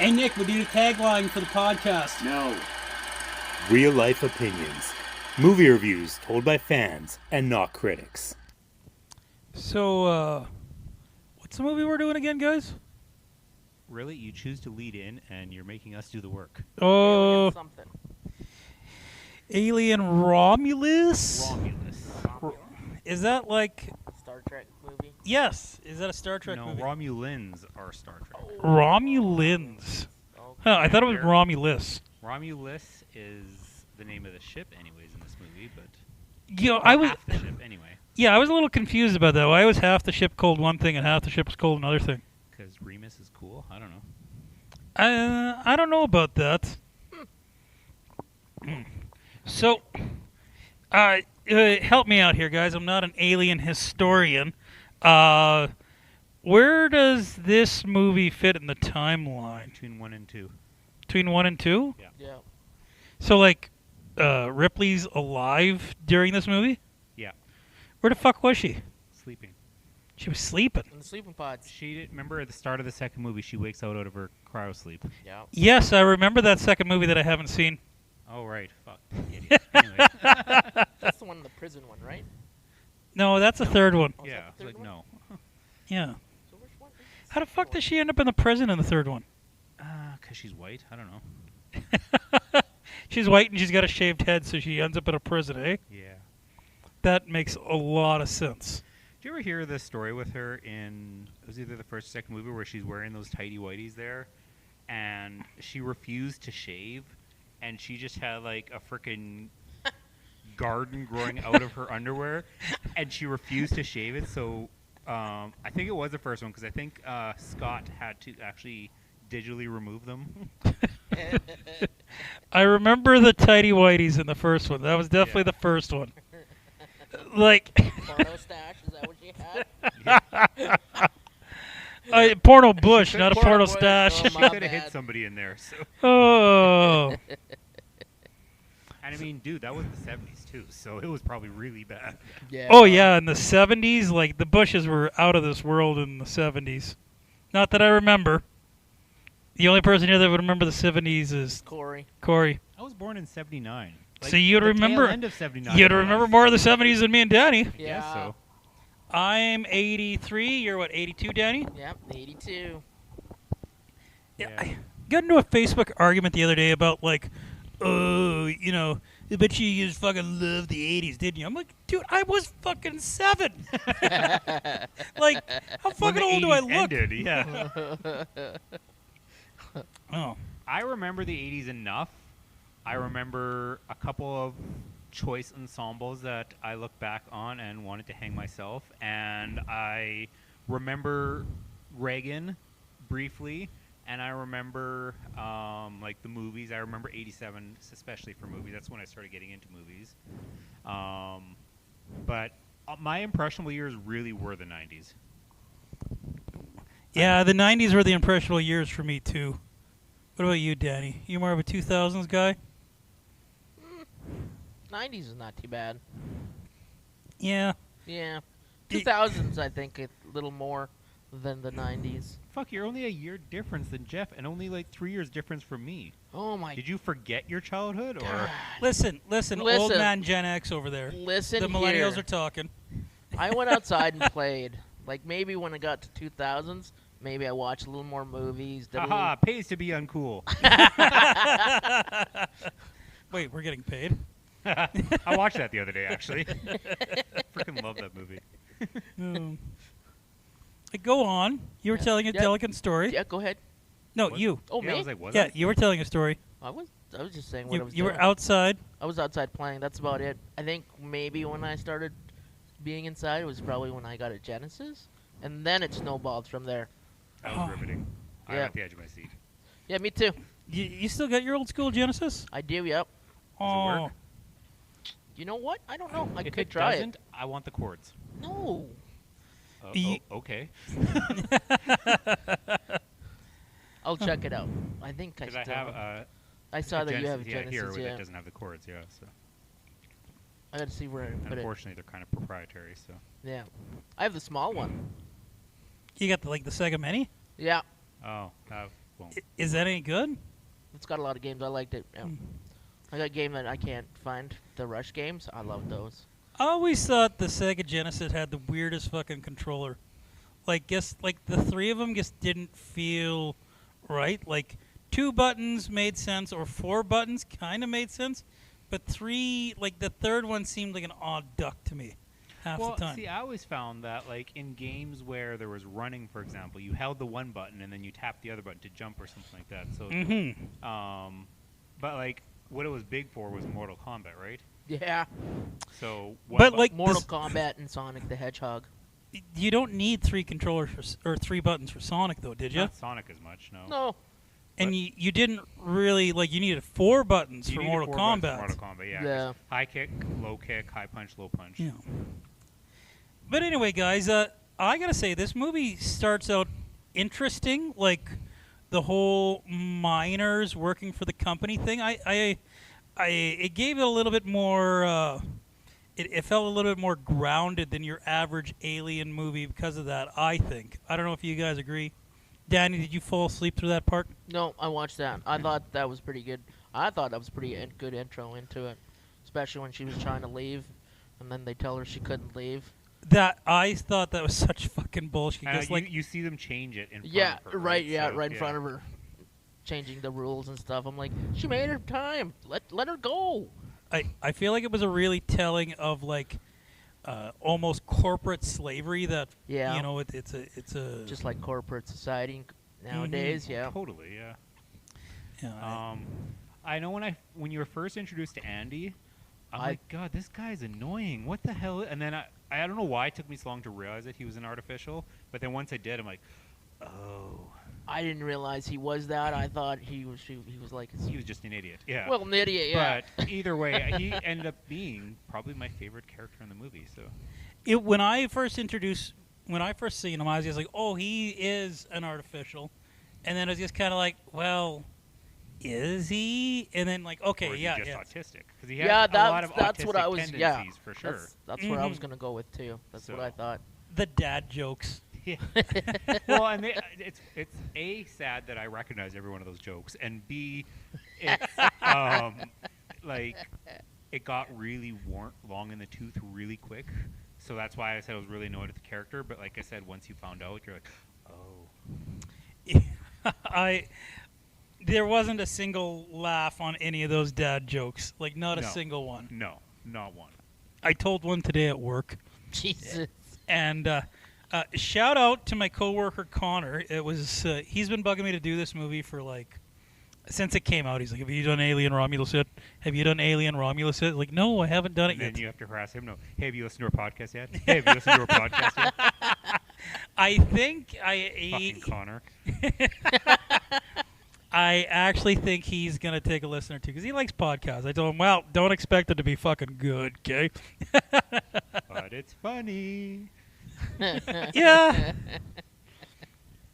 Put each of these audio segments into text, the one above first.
Hey, Nick, we need a tagline for the podcast. No. Real life opinions. Movie reviews told by fans and not critics. So, what's the movie we're doing again, guys? Really? You choose to lead in, and you're making us do the work. Oh, Alien something. Alien Romulus? Romulus. Is that like... Star Trek movie. Yes. Is that a Star Trek No, movie? Romulans are Star Trek. Romulans. Okay. Huh, I thought it was They're- Romulus. Romulus is the name of the ship, anyways, in this movie, but You know, I was... half the ship anyway, Yeah, I was a little confused about that. Why was half the ship called one thing and half the ship was called another thing? because Remus is cool. I don't know. I don't know about that. So, help me out here, guys. I'm not an alien historian. Where does this movie fit in the timeline? Between 1 and 2. Between 1 and 2? Yeah. So, like, Ripley's alive during this movie? Yeah. Where the fuck was she? Sleeping. She was sleeping. In the sleeping pods. She didn't remember at the start of the second movie. She wakes out of her cryo sleep. Yeah. Yes, I remember that second movie that I haven't seen. Oh right, fuck. Idiot. Anyway, That's the one in the prison one, right? No, that's the third one. Oh, is yeah, that it's the third like one? no. Yeah. So which one is How the fuck does she end up in the prison in the third one? 'Cause she's white. I don't know. She's white and she's got a shaved head, so she ends up in a prison, eh? Yeah. That makes a lot of sense. Did you ever hear the story with her in, it was either the first or second movie, where she's wearing those tighty whities there, and she refused to shave, and she just had like a frickin' garden growing out of her underwear, and she refused to shave it, so I think it was the first one, because I think Scott had to actually digitally remove them. I remember the tighty whities in the first one. That was definitely Yeah. the first one. Like, Porno stash? Is that what you had? porno bush, not a Porno porno bush, stash. oh She my could have hit bad. somebody in there, so. Oh. And I mean, dude, that was the 70s too, so it was probably really bad. Yeah. Oh, yeah, in the 70s, like, the bushes were out of this world in the 70s. Not that I remember. The only person here that would remember the 70s is Corey. Corey. I was born in 79. So you'd the remember- tail end of 79. You'd more or remember less. more of the 70s than me and Danny. Yeah. Guess so. I'm 83. You're what, 82, Danny? Yep. 82. Yeah. Yeah. I got into a Facebook argument the other day about, like, oh, you know, I bet you just fucking love the 80s, didn't you? I'm like, dude, I was fucking 7. Like, how When fucking the old do I 80s look? ended, yeah. Oh. I remember the 80s enough. I remember a couple of choice ensembles that I look back on and wanted to hang myself. And I remember Reagan briefly. And I remember, like, the movies. I remember 87, especially for movies. That's when I started getting into movies. But my impressionable years really were the 90s. Yeah, the 90s were the impressionable years for me, too. What about you, Danny? You more of a 2000s guy? 90s is not too bad. Yeah. Yeah. It- 2000s, I think, a little more than the 90s. Fuck, you're only a year difference than Jeff, and only like 3 years difference from me. Oh my Did you forget your childhood, or God. Listen, old Listen. man Gen X over there. Listen The millennials here. are talking. I went outside and played. Like, maybe when I got to 2000s, maybe I watched a little more movies. did a haha, pays to be uncool? Wait, we're getting paid? I watched that the other day, actually. Freaking love that movie. Um, go on. You were Yeah. telling a Yeah. delicate story. Yeah, go ahead. No, What? you. Oh, Yeah, me? I was like, was Yeah, it? you were telling a story. I was just saying what I was You were doing. outside. I was outside playing. That's about it. I think maybe when I started being inside was probably when I got a Genesis, and then it snowballed from there. That was riveting. I Yeah. was at the edge of my seat. Yeah, me too. You still got your old school Genesis? I do. Yep. Oh, work? You know what? I don't know. I If could it try doesn't, I want the chords. it. No. Ye- Okay. I'll check it out. I think I Because still. I have I saw that you have a Genesis, Genesis. here, Yeah. that doesn't have the chords, yeah. So I got to see where I put it. unfortunately, they're kind of proprietary. So Yeah. I have the small one. you got the Sega Mini? Yeah. oh, won't. Is that any good? It's got a lot of games. I liked it. Yeah. I got a game that I can't find. The Rush games. I love those. I always thought the Sega Genesis had the weirdest fucking controller. Like, the three of them just didn't feel right. Like, 2 buttons made sense, or 4 buttons kind of made sense, but 3, like the third one seemed like an odd duck to me half the time. See, I always found that, like, in games where there was running, for example, you held the one button and then you tapped the other button to jump or something like that. So, but like, what it was big for was Mortal Kombat, right? Yeah. So, But, like, Mortal Kombat and Sonic the Hedgehog. You don't need 3 controllers or 3 buttons for Sonic, though, did you? Not Sonic as much, no. No. And you didn't really, like, you needed 4 buttons You for needed Mortal 4 buttons Kombat. for Mortal Kombat, yeah. Yeah. High kick, high punch, low punch. Yeah. But anyway, guys, I gotta say, this movie starts out interesting, like the whole miners working for the company thing. It gave it a little bit more. It felt a little bit more grounded than your average alien movie because of that. I think. I don't know if you guys agree. Danny, did you fall asleep through that part? No, I watched that. I thought that was pretty good. I thought that was pretty good intro into it, especially when she was trying to leave, and then they tell her she couldn't leave. That I thought that was such fucking bullshit. You see them change it in front Yeah, of her. right. Yeah, So, right in front of her, changing the rules and stuff. I'm like, she made her time. Let her go. I feel like it was a really telling of like almost corporate slavery that Yeah. you know it's a Just like corporate society nowadays. Yeah. Totally, yeah. yeah, I know when you were first introduced to Andy, I'm like, God, this guy's annoying. What the hell? And then I don't know why it took me so long to realize that he was an artificial. But then once I did, I'm like, oh. I didn't realize he was that. I thought he was like. He was just an idiot. Yeah. Well, an idiot. Yeah. But either way, he ended up being probably my favorite character in the movie. So. when I first seen him, I was just like, oh, he is an artificial, and then I was just kind of like, well, is he? And then like, okay, Or is he yeah, just yeah. autistic. Because he has a lot of that's what I autistic was. tendencies Yeah. for sure. That's what I was gonna go with too. That's what I thought. The dad jokes. Yeah. Well, and it's A, sad that I recognize every one of those jokes, and B, it's like it got really long in the tooth really quick. So that's why I said I was really annoyed at the character. But like I said, once you found out, you're like, oh. There wasn't a single laugh on any of those dad jokes. Like not a No. single one. No, not one. I told one today at work. Jesus. And shout out to my coworker Connor. It was he's been bugging me to do this movie for like since it came out. He's like, "Have you done Alien Romulus yet? Have you done Alien Romulus yet?" Like, no, I haven't done it And yet. then you have to harass him. No, hey, have you listened to our podcast yet? Hey, have you listened to our podcast yet? I think Fucking Connor. I actually think he's gonna take a listen or two because he likes podcasts. I told him, well, don't expect it to be fucking good, okay? But it's funny. Yeah.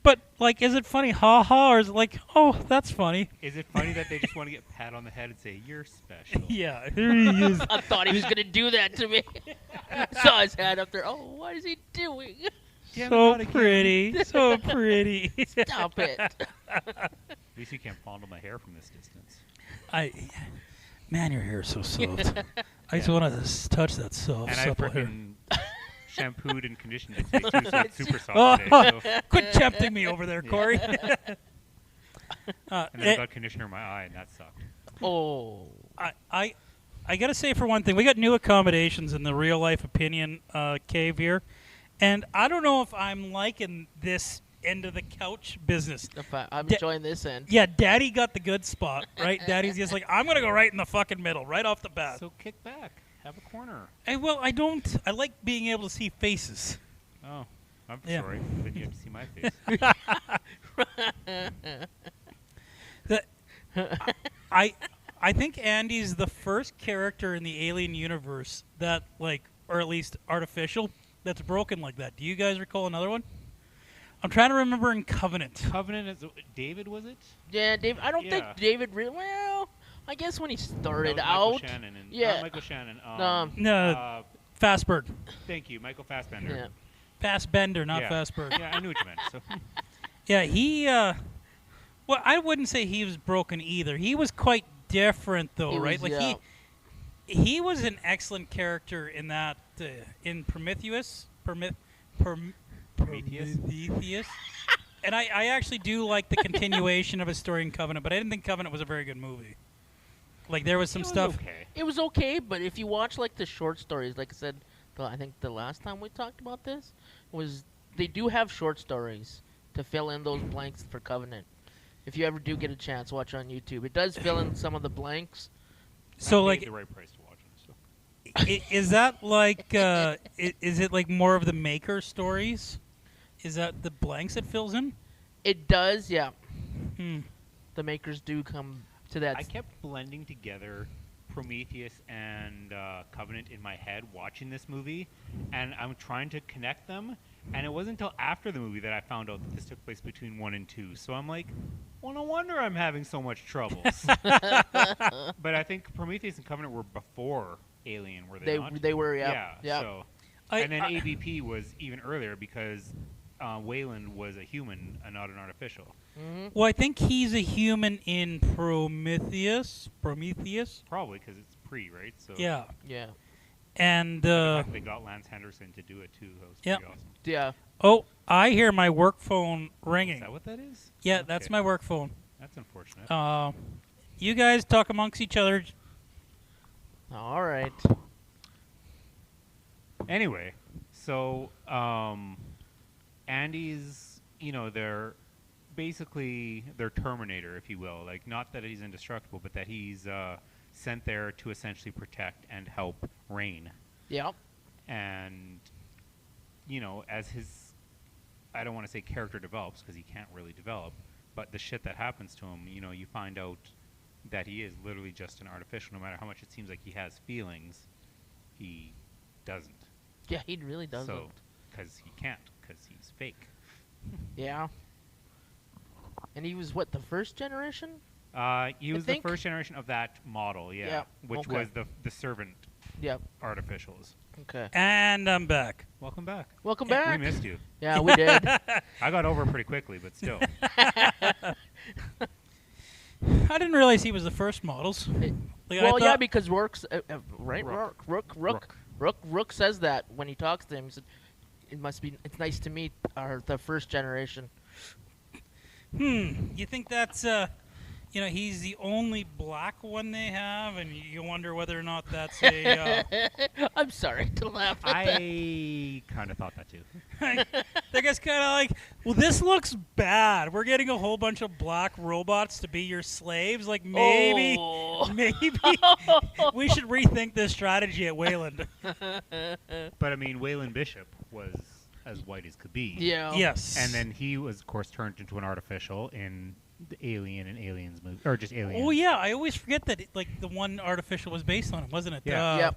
But like, is it funny, ha ha, or is it like, oh, that's funny? Is it funny that they just want to get pat on the head and say, you're special? Yeah, here he is. I thought he was gonna do that to me. Saw his hand up there. Oh, what is he doing? Damn it, So not again. pretty, so pretty. Stop it. At least you can't fondle my hair from this distance. Man, your hair's so soft. I just want to touch that soft, And I supple hair. freaking shampooed and conditioned it today, too, so it's super Oh, soft today. So. quit tempting me over there, Yeah. Corey. And then I got conditioner in my eye, and that sucked. Oh. I gotta say, for one thing, we got new accommodations in the real life opinion cave here, and I don't know if I'm liking this end of the couch business. I'm Da- enjoying this end. Yeah, Daddy got the good spot, right? Daddy's just like, I'm gonna go right in the fucking middle, right off the bat. So kick back. Have a corner. And, well, I don't. I like being able to see faces. Oh, I'm Yeah. sorry. Then you have to see my face. I think Andy's the first character in the Alien universe that, like, or at least artificial, that's broken like that. Do you guys recall another one? I'm trying to remember in Covenant. Covenant is David, was it? Yeah, Dave. I don't think Yeah. David really. Well, I guess when he started That was Michael out. Shannon and, Yeah. not Michael Shannon. No, Fastberg. Thank you, Michael Fassbender. Yeah. Fastbender, not Yeah. Fastberg. Yeah, I knew what you meant. So. Yeah, he Well, I wouldn't say he was broken either. He was quite different, though, He right? was, Like yeah. he was an excellent character in that in Prometheus. Prometheus. And I actually do like the continuation of his story in Covenant, but I didn't think Covenant was a very good movie. Like there was some stuff. Okay. It was okay, but if you watch like the short stories, like I said, I think the last time we talked about this was they do have short stories to fill in those blanks for Covenant. If you ever do get a chance, watch on YouTube. It does fill in some of the blanks. So I paid like, the right price to watch it. So. is that like is it like more of the maker stories? Is that the blanks it fills in? It does, yeah. Hmm. The makers do come to that. I kept blending together Prometheus and Covenant in my head watching this movie, and I'm trying to connect them, and it wasn't until after the movie that I found out that this took place between 1 and 2. So I'm like, well, no wonder I'm having so much troubles. But I think Prometheus and Covenant were before Alien, were they not? They were, yeah. Yeah. So, and then AVP was even earlier because Wayland was a human and not an artificial. Mm-hmm. Well, I think he's a human in Prometheus. Probably because it's pre, right? So Yeah. Yeah. And the fact they got Lance Henderson to do it too. That was Yep. pretty awesome. Yeah. oh, I hear my work phone ringing. Is that what that is? Yeah, that's Okay. my work phone. That's unfortunate. You guys talk amongst each other. All right. Anyway, so Andy's, they're basically their Terminator, if you will. Like, not that he's indestructible, but that he's sent there to essentially protect and help Rain. Yep. And, as his, I don't want to say character develops, because he can't really develop, but the shit that happens to him, you find out that he is literally just an artificial. No matter how much it seems like he has feelings, he doesn't. Yeah, he really doesn't. So, because he can't, because he's fake. Yeah. And he was what, the first generation? He was the first generation of that model, yeah, Yep, which okay. was the servant Yep. artificials. Okay. And I'm back. Welcome back. Welcome We back. missed you. Yeah, we did. I got over it pretty quickly, but still. I didn't realize he was the first models. It- Like, I well, yeah, thought- because Rourke's right. Rook. Rook says that when he talks to him. He said, it's nice to meet the first generation. You think that's he's the only black one they have, and you wonder whether or not that's a. I'm sorry to laugh at that. I kind of thought that too. They're just kind of like, well, this looks bad. We're getting a whole bunch of black robots to be your slaves. Like maybe Oh. we should rethink this strategy at Wayland. But I mean, Waylon Bishop was as white as could be. Yeah. Yes. And then he was, of course, turned into an artificial in the Alien and Aliens movie, or just Aliens. Oh yeah, I always forget that the one artificial was based on him, wasn't it? Yeah. Yep.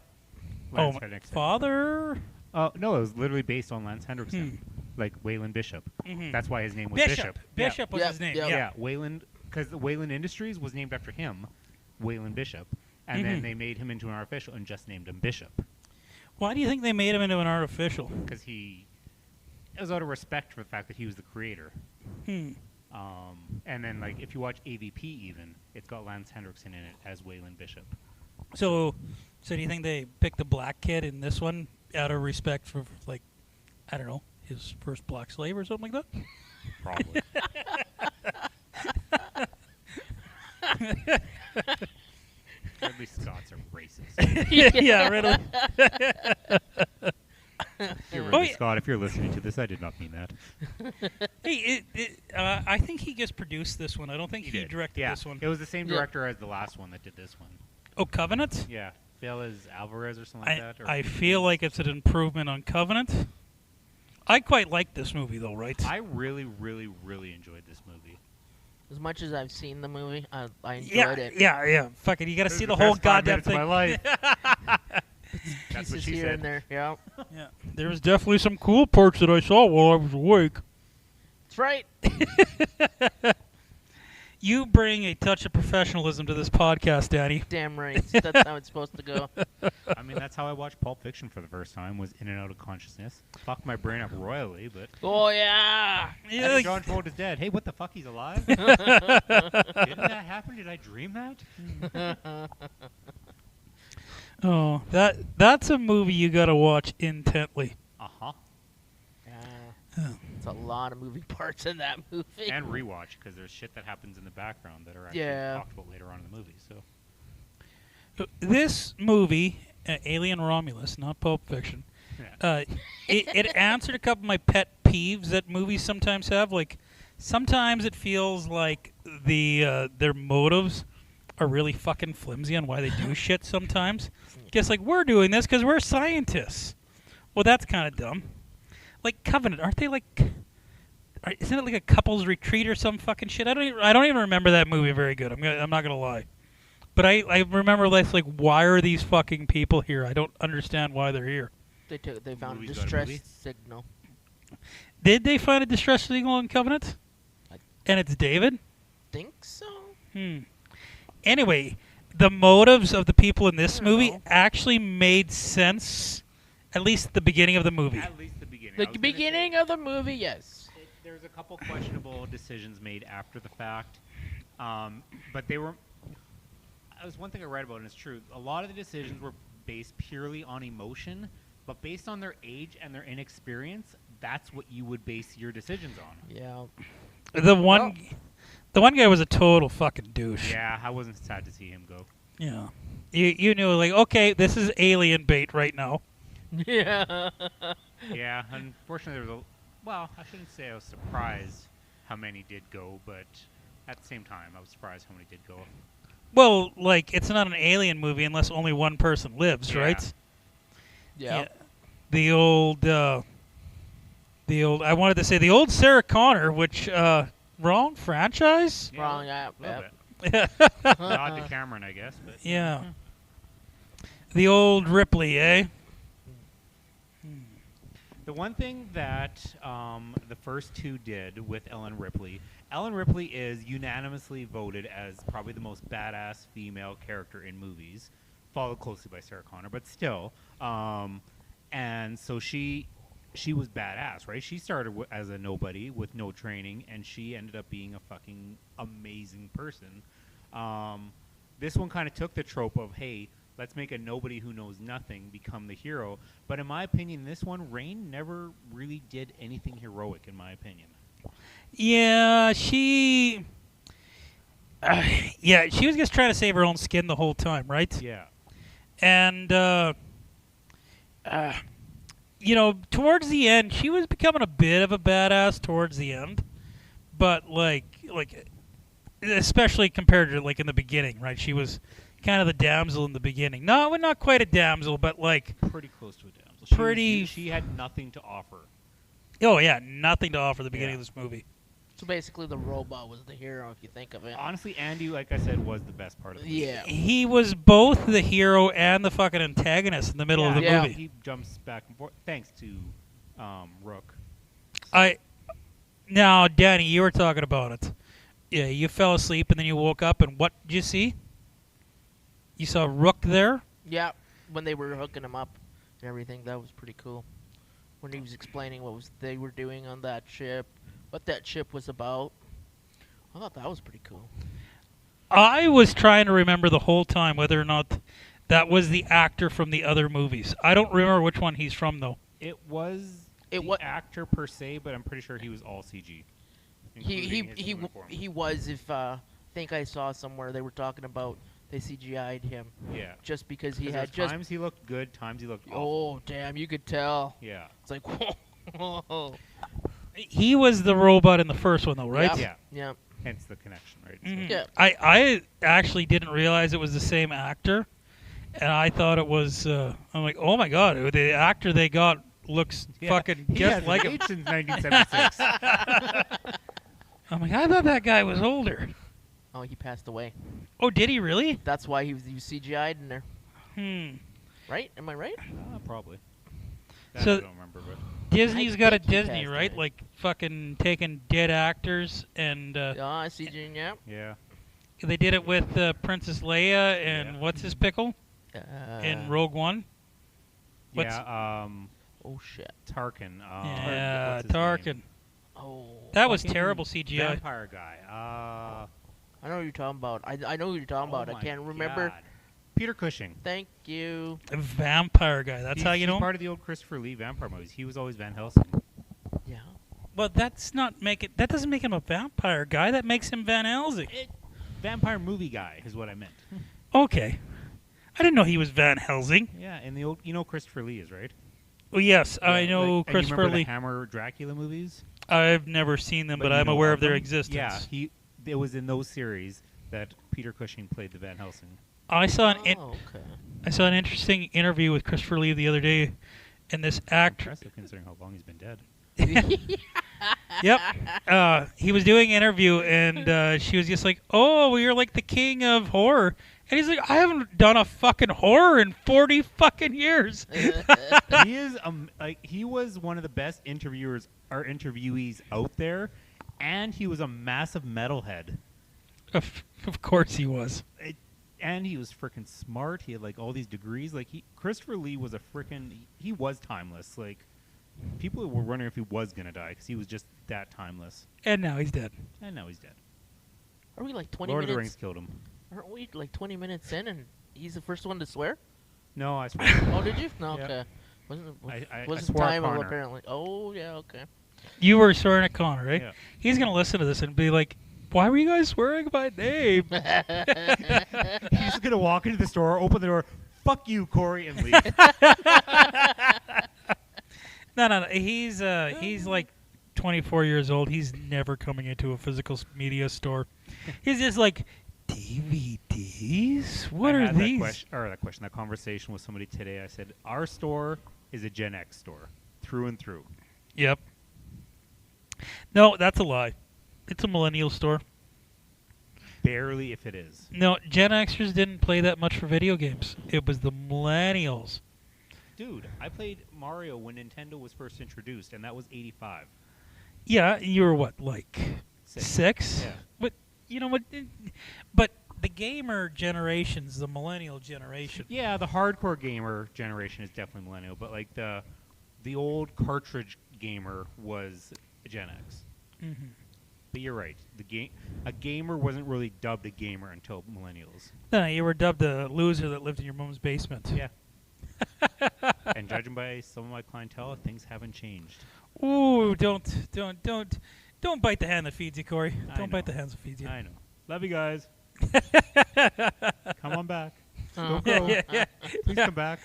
Lance Oh, Henriksen. father. No, it was literally based on Lance Henriksen, like Waylon Bishop. Mhm. That's why his name was Bishop. Bishop. Bishop was Yep, his name. yep. Yeah. Wayland, because the Wayland Industries was named after him, Waylon Bishop, and then they made him into an artificial and just named him Bishop, Why do you think they made him into an artificial? because it was out of respect for the fact that he was the creator. And then, like, if you watch AVP, even it's got Lance Henriksen in it as Waylon Bishop. So do you think they picked the black kid in this one out of respect for, like, I don't know, his first black slave or something like that? Probably. Ridley Scott's are racist. yeah, really. You're Oh, Ridley yeah. Scott, if you're listening to this, I did not mean that. Hey, I think he just produced this one. I don't think he did. directed Yeah, this one. it was the same Yeah. director as the last one that did this one. Oh, Covenant? Yeah, Velez Alvarez or something like that. Or I feel like it's an improvement on Covenant. I quite like this movie, though, right? I really, really, really enjoyed this movie. As much as I've seen the movie, I yeah, enjoyed it. yeah. Fuck it, you got to This see is the the whole best 5 goddamn minutes of thing. my life. That's what Pieces she here said. and there. Yeah. Yeah, there was definitely some cool parts that I saw while I was awake. That's right. You bring a touch of professionalism to this podcast, Danny. Damn right. That's how it's supposed to go. I mean, that's how I watched Pulp Fiction for the first time. Was in and out of consciousness. Fucked my brain up royally, but Oh yeah. Yeah, hey, like- John Travolta's dead. Hey, what the fuck? He's alive? Didn't that happen? Did I dream that? oh, that's a movie you gotta watch intently. Uh huh. Yeah. It's a lot of moving parts in that movie. And rewatch because there's shit that happens in the background that are actually Yeah. talked about later on in the movie. So This movie, Alien Romulus, not Pulp Fiction, yeah. it answered a couple of my pet peeves that movies sometimes have. Like, sometimes it feels like their motives are really fucking flimsy on why they do shit sometimes. Just like, we're doing this because we're scientists. Well, that's kind of dumb. Like Covenant, aren't they like? Isn't it like a couple's retreat or some fucking shit? I don't even remember that movie very good. I'm not gonna lie, but I remember less like, why are these fucking people here? I don't understand why they're here. They found a Movie's got a distress movie? signal. Did they find a distress signal in Covenant? And it's David. Think so? Anyway, the motives of the people in this I don't movie know. actually made sense, at least at the beginning of the movie. At least the beginning. I The was gonna beginning say, of the movie, yes. There's a couple questionable decisions made after the fact, but they were. That was one thing I read about, and it's true. A lot of the decisions were based purely on emotion, but based on their age and their inexperience, that's what you would base your decisions on. Yeah. The one guy was a total fucking douche. Yeah, I wasn't sad to see him go. Yeah. You knew, like, okay, this is alien bait right now. Yeah. Yeah, unfortunately, there was a. Well, I shouldn't say I was surprised how many did go, but at the same time, I was surprised how many did go. Well, like, it's not an alien movie unless only one person lives, Yeah. right? Yeah. The old, I wanted to say the old Sarah Connor, which, wrong franchise? Yeah, Wrong, yeah. a little Yeah. bit. Nod to Cameron, I guess, but Yeah. The old Ripley, eh? the one thing that the first two did with Ellen Ripley is unanimously voted as probably the most badass female character in movies, followed closely by Sarah Connor, but still. And so she was badass, right? She started as a nobody with no training, and she ended up being a fucking amazing person. This one kind of took the trope of, hey, let's make a nobody who knows nothing become the hero. But in my opinion, this one, Rain never really did anything heroic, in my opinion. Yeah, she was just trying to save her own skin the whole time, right? Yeah. And, towards the end, she was becoming a bit of a badass towards the end. But, like, especially compared to, like, in the beginning, right? She was kind of the damsel in the beginning. No, not quite a damsel, but, like, Pretty close to a damsel. Pretty- She had nothing to offer. oh, yeah, nothing to offer at the beginning Yeah. of this movie. So basically, the robot was the hero, if you think of it. Honestly, Andy, like I said, was the best part of the movie. Yeah. He was both the hero and the fucking antagonist in the middle of the Yeah. movie. He jumps back and forth, thanks to Rook. Now, Danny, you were talking about it. Yeah, you fell asleep and then you woke up, and what did you see? You saw Rook there? Yeah, when they were hooking him up and everything, that was pretty cool. When he was explaining what they were doing on that ship, what that ship was about. I thought that was pretty cool. I was trying to remember the whole time whether or not that was the actor from the other movies. I don't remember which one he's from, though. It was It the wa- actor per se, but I'm pretty sure he was all CG. including his uniform. He was, if I think I saw somewhere they were talking about they CGI'd him Yeah. just because he 'Cause had there's just. times he looked good, times he looked awful. Oh damn! You could tell. Yeah. It's like whoa. He was the robot in the first one, though, right? Yeah. Yeah. Hence the connection, right? Mhm. Yeah. I actually didn't realize it was the same actor, and I thought it was. I'm like, oh my god, the actor they got looks fucking He just hasn't like him. aged since 1976. I'm like, I thought that guy was older. Oh, he passed away. Oh, did he really? That's why he was CGI'd in there. Hmm. Right? Am I right? Probably. That So- I don't remember, but Disney's got a think you Disney, cast right? it. Like fucking taking dead actors and Yeah, I see, Gene. Yeah. Yeah. they did it with Princess Leia and Yeah. what's his pickle in Rogue One. What's- Yeah. Oh shit. Tarkin. Yeah, what's his name? Tarkin. Oh. That was Fucking terrible CGI. Vampire guy. I know what you're talking about. I know who you're talking about. oh I my can't remember. God. Peter Cushing. Thank you. Vampire guy. That's how you He's know. part of the old Christopher Lee vampire movies. He was always Van Helsing. Yeah. Well, that's not make it. That doesn't make him a vampire guy. That makes him Van Helsing. Vampire movie guy is what I meant. Okay, I didn't know he was Van Helsing. Yeah, and the old, Christopher Lee is right. Well, yes, I Yeah, know like, and you Christopher remember Lee. the Hammer Dracula movies. I've never seen them, but you I'm know aware of of their them? existence. Yeah, it was in those series that Peter Cushing played the Van Helsing. I saw an Oh, okay. I saw an interesting interview with Christopher Lee the other day, and this actor. Impressive considering how long he's been dead. Yep. He was doing an interview, and she was just like, "Oh, well, you're like the king of horror," and he's like, "I haven't done a fucking horror in 40 fucking years." He is he was one of the best interviewees out there, and he was a massive metalhead. Of course he was. And he was freaking smart. He had like all these degrees. Like Christopher Lee was he was timeless. Like people were wondering if he was gonna die because he was just that timeless. And now he's dead. And now he's dead. Are we like 20 Lord of the minutes? Rings killed him. Aren't we like 20 minutes in and he's the first one to swear? No, I swear. Oh, did you? No, Yeah. okay. Wasn't I wasn't swore at time Connor. apparently. Oh, yeah, okay. You were swearing at Connor, right? Yeah. He's gonna listen to this and be like, "Why were you guys swearing my name?" He's gonna walk into the store, open the door, "Fuck you, Corey," and leave. No. He's like 24 years old. He's never coming into a physical media store. He's just like, DVDs? What I are had these? that conversation with somebody today. I said, our store is a Gen X store, through and through. Yep. No, that's a lie. It's a millennial store. Barely, if it is. No, Gen Xers didn't play that much for video games. It was the millennials. Dude, I played Mario when Nintendo was first introduced, and that was 85. Yeah, you were what, like six? Yeah. But you know what? But the gamer generation's the millennial generation. Yeah, the hardcore gamer generation is definitely millennial, but like the old cartridge gamer was Gen X. Mm-hmm. But you're right. A gamer wasn't really dubbed a gamer until millennials. No, you were dubbed a loser that lived in your mom's basement. Yeah. And judging by some of my clientele, things haven't changed. Ooh, don't bite the hand that feeds you, Corey. I Don't bite know. the hands that feeds you. I know. Love you guys. Come on back. Oh. Don't go. Yeah. Please come back.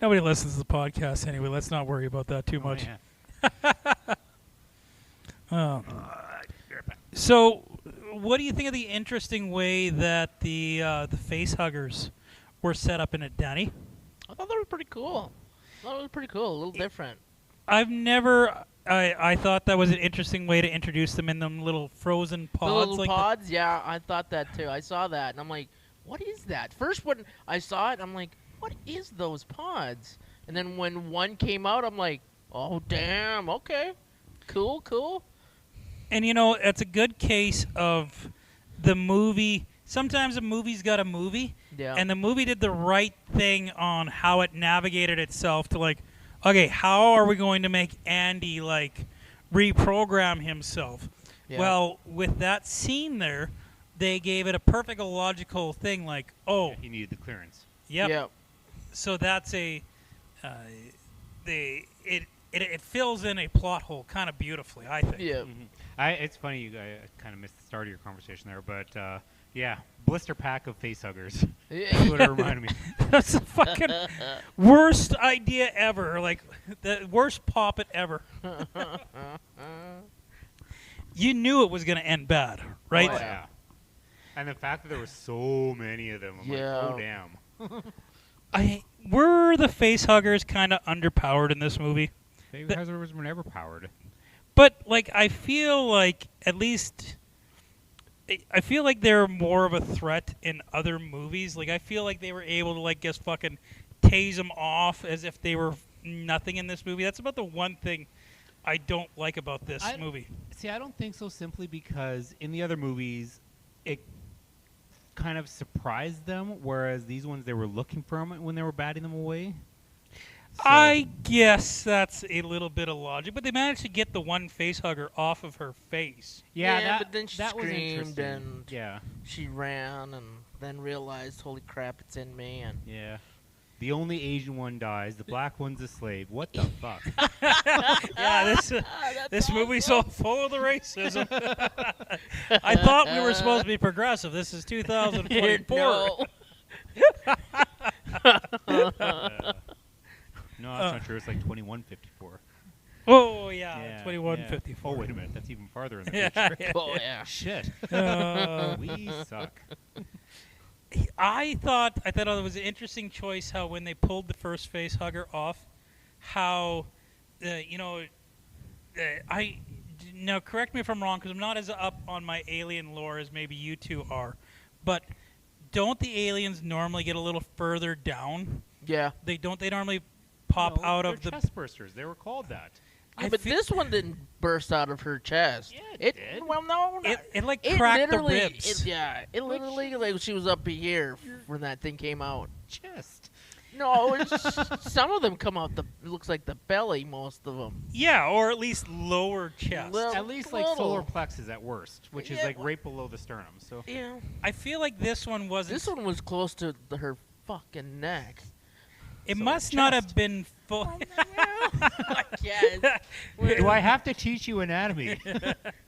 Nobody listens to the podcast anyway. Let's not worry about that too much. Yeah. Oh. So, what do you think of the interesting way that the face huggers were set up in it, Danny? I thought that was pretty cool. I thought it was pretty cool. A little different. I've never. I thought that was an interesting way to introduce them in them little frozen pods. The little like pods? Yeah, I thought that too. I saw that, and I'm like, what is that? First, when I saw it, I'm like, what is those pods? And then when one came out, I'm like, oh, damn, okay. Cool. And you know, it's a good case of the movie. Sometimes a movie's got a movie, Yeah. and the movie did the right thing on how it navigated itself to like, okay, how are we going to make Andy like reprogram himself? Yeah. Well, with that scene there, they gave it a perfect logical thing. Like, oh, He needed the clearance. yep. Yep. So that's a it fills in a plot hole kind of beautifully, I think. Yeah. It's funny you kind of missed the start of your conversation there, but yeah, blister pack of face huggers. That's what it reminded me. That's the fucking worst idea ever. Like the worst poppet ever. You knew it was going to end bad, right? Oh, yeah. And the fact that there were so many of them, I'm Yeah. like, oh damn. Were the face huggers kind of underpowered in this movie? Face huggers were never powered. But like, I feel like at least. I feel like they're more of a threat in other movies. Like, I feel like they were able to, like, just fucking tase them off as if they were nothing in this movie. That's about the one thing I don't like about this movie. See, I don't think so. Simply because in the other movies, it kind of surprised them, whereas these ones they were looking for them when they were batting them away. So I guess that's a little bit of logic, but they managed to get the one face hugger off of her face. yeah, but then she that was screamed interesting. and Yeah, she ran and then realized, holy crap, it's in me. And yeah. The only Asian one dies. The black one's a slave. What the fuck? Yeah, this movie's so full of the racism. I thought we were supposed to be progressive. This is 2024. No. No, that's not true. It's like 2154. Oh yeah, Yeah, 2154. Oh wait a minute, that's even farther in the Yeah, future. yeah. Oh, yeah. Shit. We suck. I thought it was an interesting choice how when they pulled the first face hugger off, how now correct me if I'm wrong because I'm not as up on my alien lore as maybe you two are, but don't the aliens normally get a little further down? Yeah. They normally pop No, out they're of the. chest bursters. They were called that. Yeah, I but feel- this one didn't burst out of her chest. Yeah, it did. Well, no, not- It like it cracked the literally, ribs. it literally like she was up here when that thing came out. Chest. No, some of them come out. It looks like the belly. Most of them. Yeah, or at least lower chest. Little- At least like little. solar plexus at worst, which is Yeah, like right below the sternum. So Yeah. I feel like this one wasn't. This one was close to her fucking neck. It So must chest. not have been full. Yes. do I have to teach you anatomy?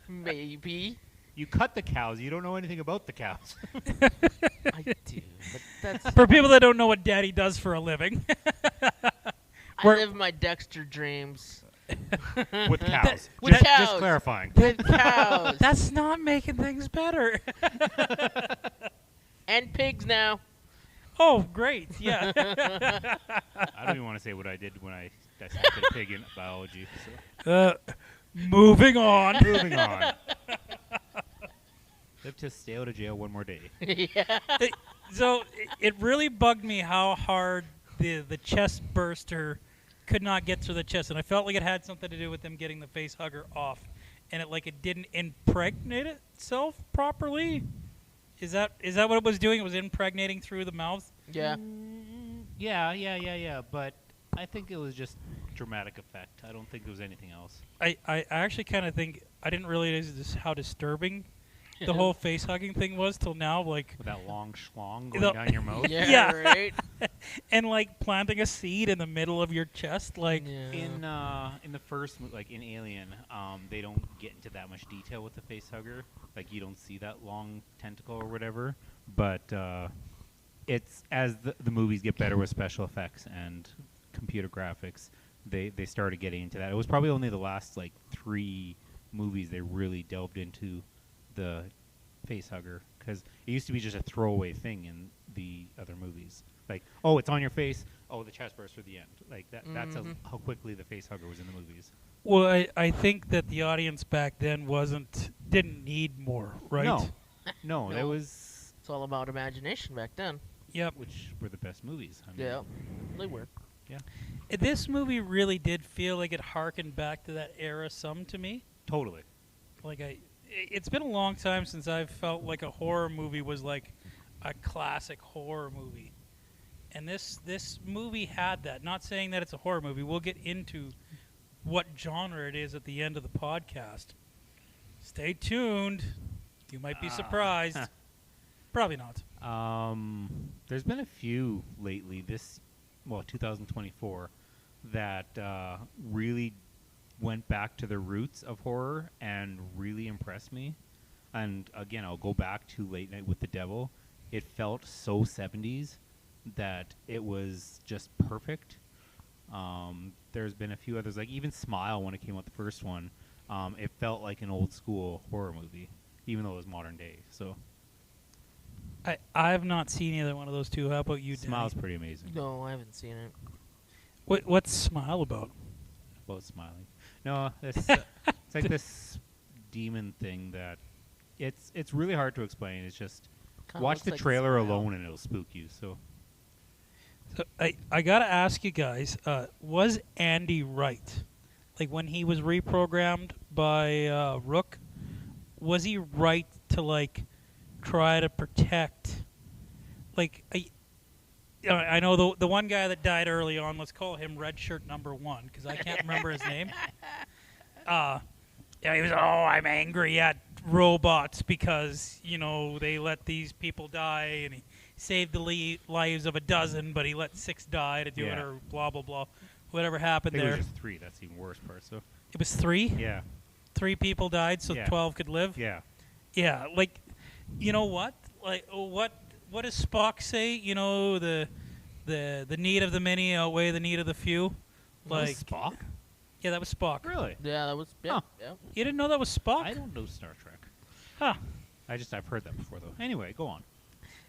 Maybe. You cut the cows. You don't know anything about the cows. I do, but that's. For people that don't know what Daddy does for a living. I live my Dexter dreams With cows. With just, cows. just clarifying. with cows That's not making things better. and pigs now. Oh, great. Yeah. I don't even want to say what I did when I dissected a pig in biology. So. Moving on. Moving on. Live to stay out of jail one more day. Yeah. So it really bugged me how hard the chest burster could not get through the chest, and I felt like it had something to do with them getting the face hugger off, and it didn't impregnate itself properly. Is that what it was doing? It was impregnating through the mouth. Yeah. Yeah. But I think it was just dramatic effect. I don't think there was anything else. I actually kind of think I didn't realize how disturbing the whole face hugging thing was till now. Like, With that long schlong The- going down your mouth. Yeah. Yeah. Right. and like planting a seed in the middle of your chest. Like, Yeah. In the first, like in Alien, they don't get into that much detail with the face hugger. Like you don't see that long tentacle or whatever. But it's as the movies get better with special effects and computer graphics, they started getting into that. It was probably only the last like 3 movies they really delved into the face hugger, because it used to be just a throwaway thing in the other movies. Like, oh, it's on your face. Oh, the chest burst for the end. Like that. That's how quickly the face hugger was in the movies. well, I think that the audience back then didn't need more, right? No, no, No. that was It's all about imagination back then. Yep. which were the best movies. I mean, Yeah. They were. This movie really did feel like it harkened back to that era some to me. totally. Like it's been a long time since I've felt like a horror movie was like a classic horror movie. And this movie had that. Not saying that it's a horror movie. We'll get into what genre it is at the end of the podcast. Stay tuned. You might be surprised. Probably not. There's been a few lately. 2024, that really went back to the roots of horror and really impressed me. And again, I'll go back to Late Night with the Devil. It felt so 70s that it was just perfect. There's been a few others, like even Smile when it came out, the first one. It felt like an old school horror movie, even though it was modern day. So I have not seen either one of those two. How about you, Danny? Smile's pretty amazing. No, I haven't seen it. What's Smile about? About smiling. No, it's like this demon thing that it's really hard to explain. It's just Kinda watch looks the like trailer Smile. alone and it'll spook you. So So I gotta ask you guys, was Andy right? Like when he was reprogrammed by Rook, was he right to like try to protect? Like I know the one guy that died early on. Let's call him Red Shirt Number 1 because I can't remember his name. Yeah, he was. Oh, I'm angry at robots because they let these people die, and he saved the lives of a dozen, but he let 6 die to do it, or blah blah blah. Whatever I happened think there. it was just 3. That's the worst part. So It was 3. yeah, 3 people died, so Yeah. 12 could live. yeah. Yeah, like, you know what? Like, what does Spock say? The need of the many outweigh the need of the few. Like Spock? Yeah, that was Spock. Really? Yeah, that was. Yeah, Huh. yeah. You didn't know that was Spock? I don't know Star Trek. Huh. I've heard that before though. Anyway, go on.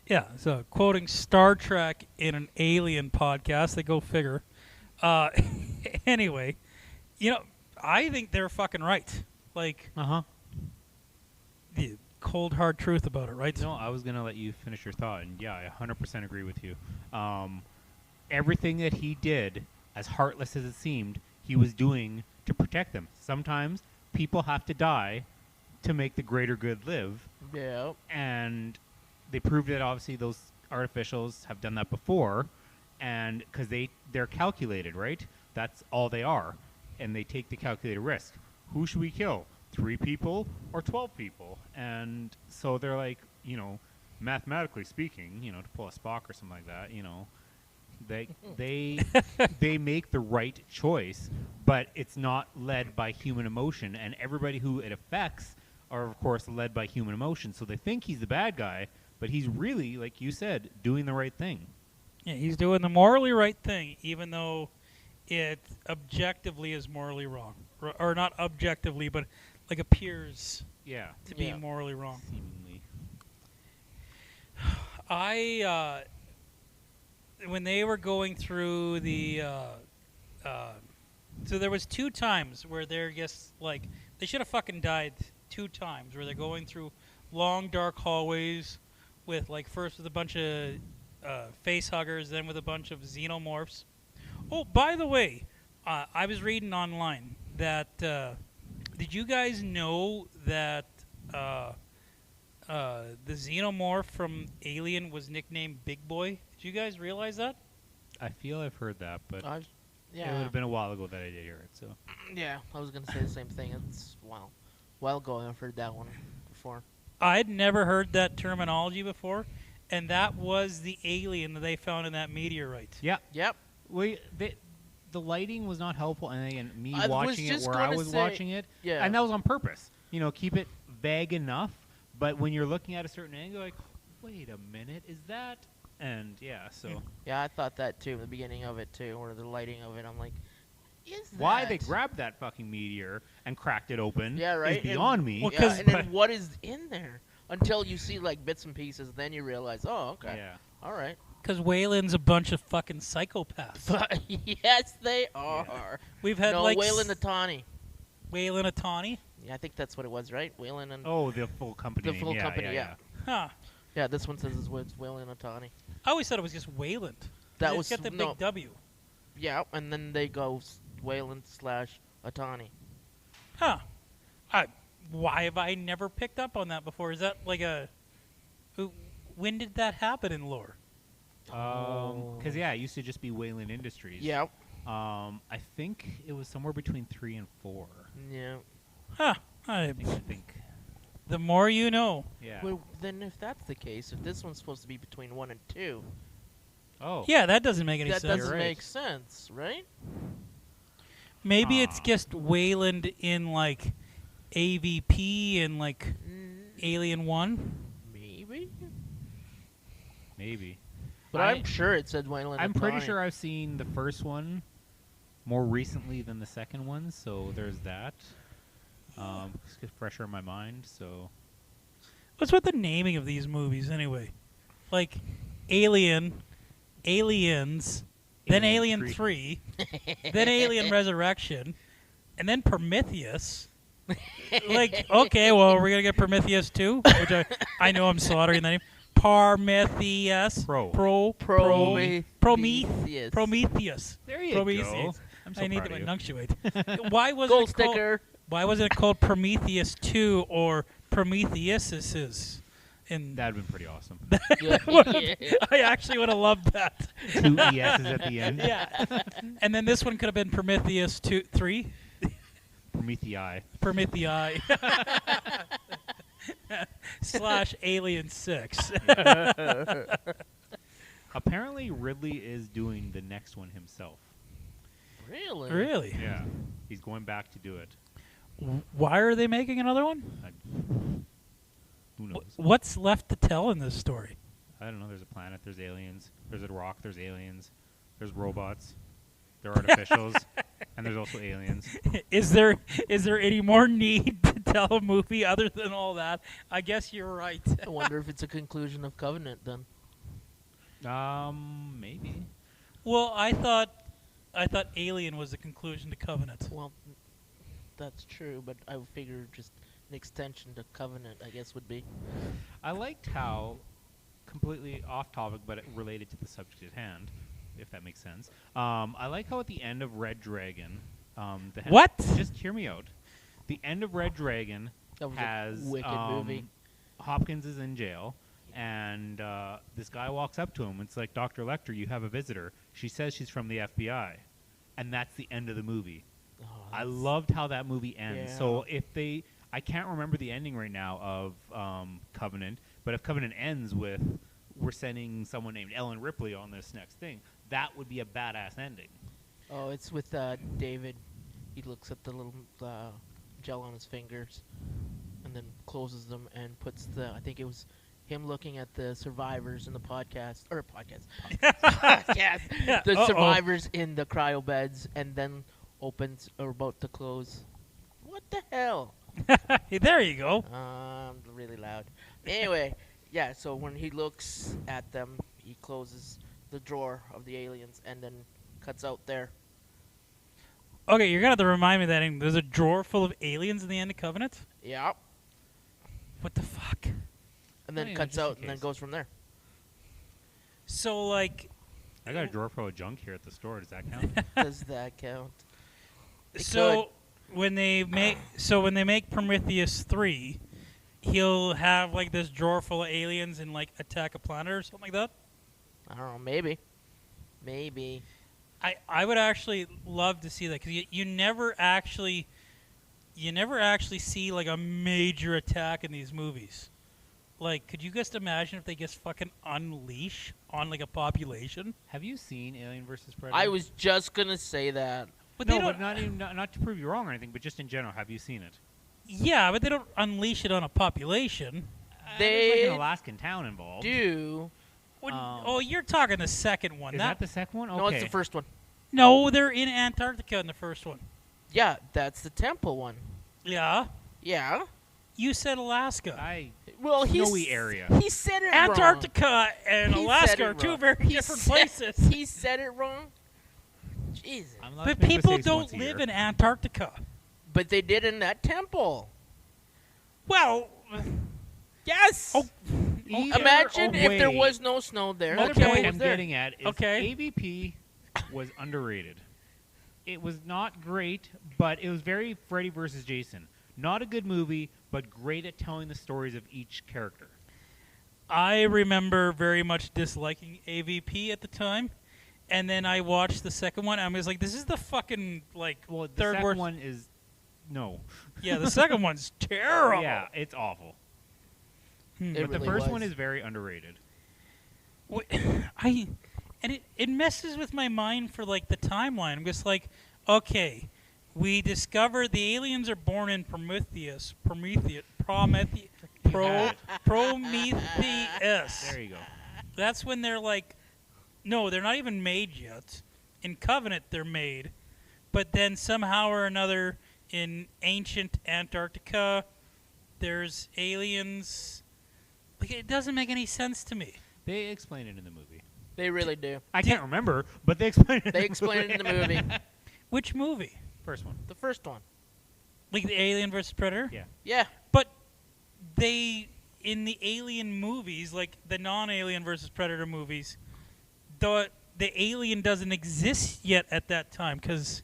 Yeah, so quoting Star Trek in an Alien podcast. They go figure. Anyway, I think they're fucking right. Like, Uh-huh. the cold hard truth about it, right? No, I was going to let you finish your thought, and yeah, I 100% agree with you. Everything that he did, as heartless as it seemed, he was doing to protect them. Sometimes people have to die to make the greater good live, Yeah. and they proved that obviously those artificials have done that before, and because they're calculated, right? That's all they are, and they take the calculated risk. Who should we kill? 3 people or 12 people? And so they're like, mathematically speaking, to pull a Spock or something like that, they make the right choice, but it's not led by human emotion, and everybody who it affects are of course led by human emotion. So they think he's the bad guy, but he's really, like you said, doing the right thing. Yeah, he's doing the morally right thing, even though it objectively is morally wrong. Or not objectively, but like appears Yeah, to be Yeah. morally wrong. seemingly. When they were going through the so there was 2 times where they're just like they should have fucking died 2 times where they're going through long dark hallways with like first with a bunch of face huggers, then with a bunch of xenomorphs. Oh, by the way, I was reading online that did you guys know that the xenomorph from Alien was nicknamed Big Boy? Did you guys realize that? I feel I've heard that, but it would Yeah. have been a while ago that I did hear it. So Yeah. I was gonna say the same thing. It's while ago I've heard that one before. I'd never heard that terminology before, and that was the alien that they found in that meteorite. yeah, Yep. the lighting was not helpful, and again, me I was watching it just where I gonna was say- watching it, Yeah. and that was on purpose. Keep it vague enough, but when you're looking at a certain angle, like, wait a minute, is that? And yeah, so Yeah, I thought that too. The beginning of it too, or the lighting of it. I'm like, is that? why they grabbed that fucking meteor and cracked it open Yeah, right. is beyond me. Well, Yeah, 'cause- and then what is in there? Until you see like bits and pieces, then you realize, oh, okay, Yeah. all right. Because Wayland's a bunch of fucking psychopaths. But yes, they are. We've had No, like Wayland and Tawny. Wayland Atani. Yeah, I think that's what it was, right? Wayland and Oh, the full company. the name. full Yeah, company. yeah. Huh. Yeah, this one says it's Wayland and Tawny. I always thought it was just Wayland. That It's was got the no, big W. Yeah, and then they go Wayland / Atani. Huh. Why have I never picked up on that before? Is that like a... When did that happen in lore? Because yeah, it used to just be Wayland Industries. Yeah, I think it was somewhere between 3 and 4. yeah. Huh. I think. The more you know. Yeah. Well, then if that's the case, if this one's supposed to be between 1 and 2, Oh. Yeah, that doesn't make any that sense. doesn't right. make sense, right? Maybe it's Huh. just Wayland in like AVP and like Alien 1. Maybe. Maybe. But I- I'm sure it said Wayland I'm and pretty Tawny. sure I've seen the first one more recently than the second one, so there's that. It's fresher in my mind, so What's with the naming of these movies anyway? Like Alien, Aliens, then Alien Alien 3, then Alien Resurrection, and then Prometheus. Like, okay, well, we're going to get Prometheus 2, which I know I'm slaughtering the name. Prometheus. Prometheus. Prometheus. There you Prometheus. go. I'm so I need proud to of you. enunciate. Why was Gold it called? sticker. Why wasn't it called Prometheus 2 or Prometheus? In That'd been pretty awesome. Yeah. I actually would have loved that. 2 ESs at the end. Yeah. And then this one could have been Prometheus 3. Promethei. Promethei. / Alien 6. Apparently, Ridley is doing the next one himself. Really? Really? Yeah. He's going back to do it. Why are they making another one? Who knows? What's left to tell in this story? I don't know. There's a planet. There's aliens. There's a rock. There's aliens. There's robots. There are artificials. And there's also aliens. Is there any more need to tell a movie other than all that? I guess you're right. I wonder if it's a conclusion of Covenant then. Maybe. Well, I thought Alien was the conclusion to Covenant. Well, that's true, but I would figure just an extension to Covenant, I guess, would be. I liked how, completely off topic, but related to the subject at hand, if that makes sense. I like how at the end of Red Dragon, What? Just hear me out. The end of Red Dragon That was has a wicked movie. Hopkins is in jail, and this guy walks up to him. It's like, Dr. Lecter, you have a visitor. She says she's from the FBI, and that's the end of the movie. Oh, I that's- loved how that movie ends. Yeah. So if I can't remember the ending right now of Covenant, but if Covenant ends with we're sending someone named Ellen Ripley on this next thing, that would be a badass ending. Oh, it's with David. He looks at the little gel on his fingers and then closes them and puts I think it was him looking at the survivors in the podcast. Yeah. The Uh-oh. survivors in the cryo beds and then opens or about to close. What the hell? Hey, there you go. Really loud. Anyway, yeah, so when he looks at them, he closes the drawer of the aliens and then cuts out there. Okay, you're gonna have to remind me that there's a drawer full of aliens in the end of Covenant. Yeah. What the fuck? And then Yeah, cuts just in out and then case. goes from there. So like, I got a drawer full of junk here at the store. Does that count? Does that count? It so when they make Prometheus 3, he'll have like this drawer full of aliens and like attack a planet or something like that. I don't know. Maybe. I would actually love to see that because you never actually see like a major attack in these movies. Like, could you just imagine if they just fucking unleash on like a population? Have you seen Alien vs. Predator? I was just gonna say that. But they No, don't. but not to prove you wrong or anything, but just in general, have you seen it? Yeah, but they don't unleash it on a population. There's like They an Alaskan town involved. do. Oh, you're talking the second one. Is that the second one? Okay. No, it's the first one. No, they're in Antarctica in the first one. Yeah, that's the temple one. Yeah. Yeah. You said Alaska. Well, Snowy area. He said it Antarctica and He said Alaska it are two wrong. very He different said- places. He said it wrong. Jesus. I'm allowed But to make people mistakes don't once a live year. in Antarctica. But they did in that temple. Well, Yes. oh, Either Imagine if there way, was no snow there. Another The temple point was I'm there. getting at is Okay. AVP was underrated. It was not great, but it was very Freddy versus Jason. Not a good movie, but great at telling the stories of each character. I remember very much disliking AVP at the time, and then I watched the second one. And I was like, "This is the fucking like Well, the third second worst." one is no. Yeah, the second one's terrible. Yeah, it's awful. It But the really first was. one is very underrated. It messes with my mind for like the timeline. I'm just like, okay, we discover the aliens are born in Prometheus. There you go. That's when they're like, no, they're not even made yet. In Covenant, they're made, but then somehow or another, in ancient Antarctica, there's aliens. Like, it doesn't make any sense to me. They explain it in the movie. They really do. I can't remember, but they explain it. They explain it in the movie. Which movie? First one. The first one. Like the Alien versus Predator? Yeah. Yeah. But they in the Alien movies, like the non-Alien versus Predator movies, the alien doesn't exist yet at that time because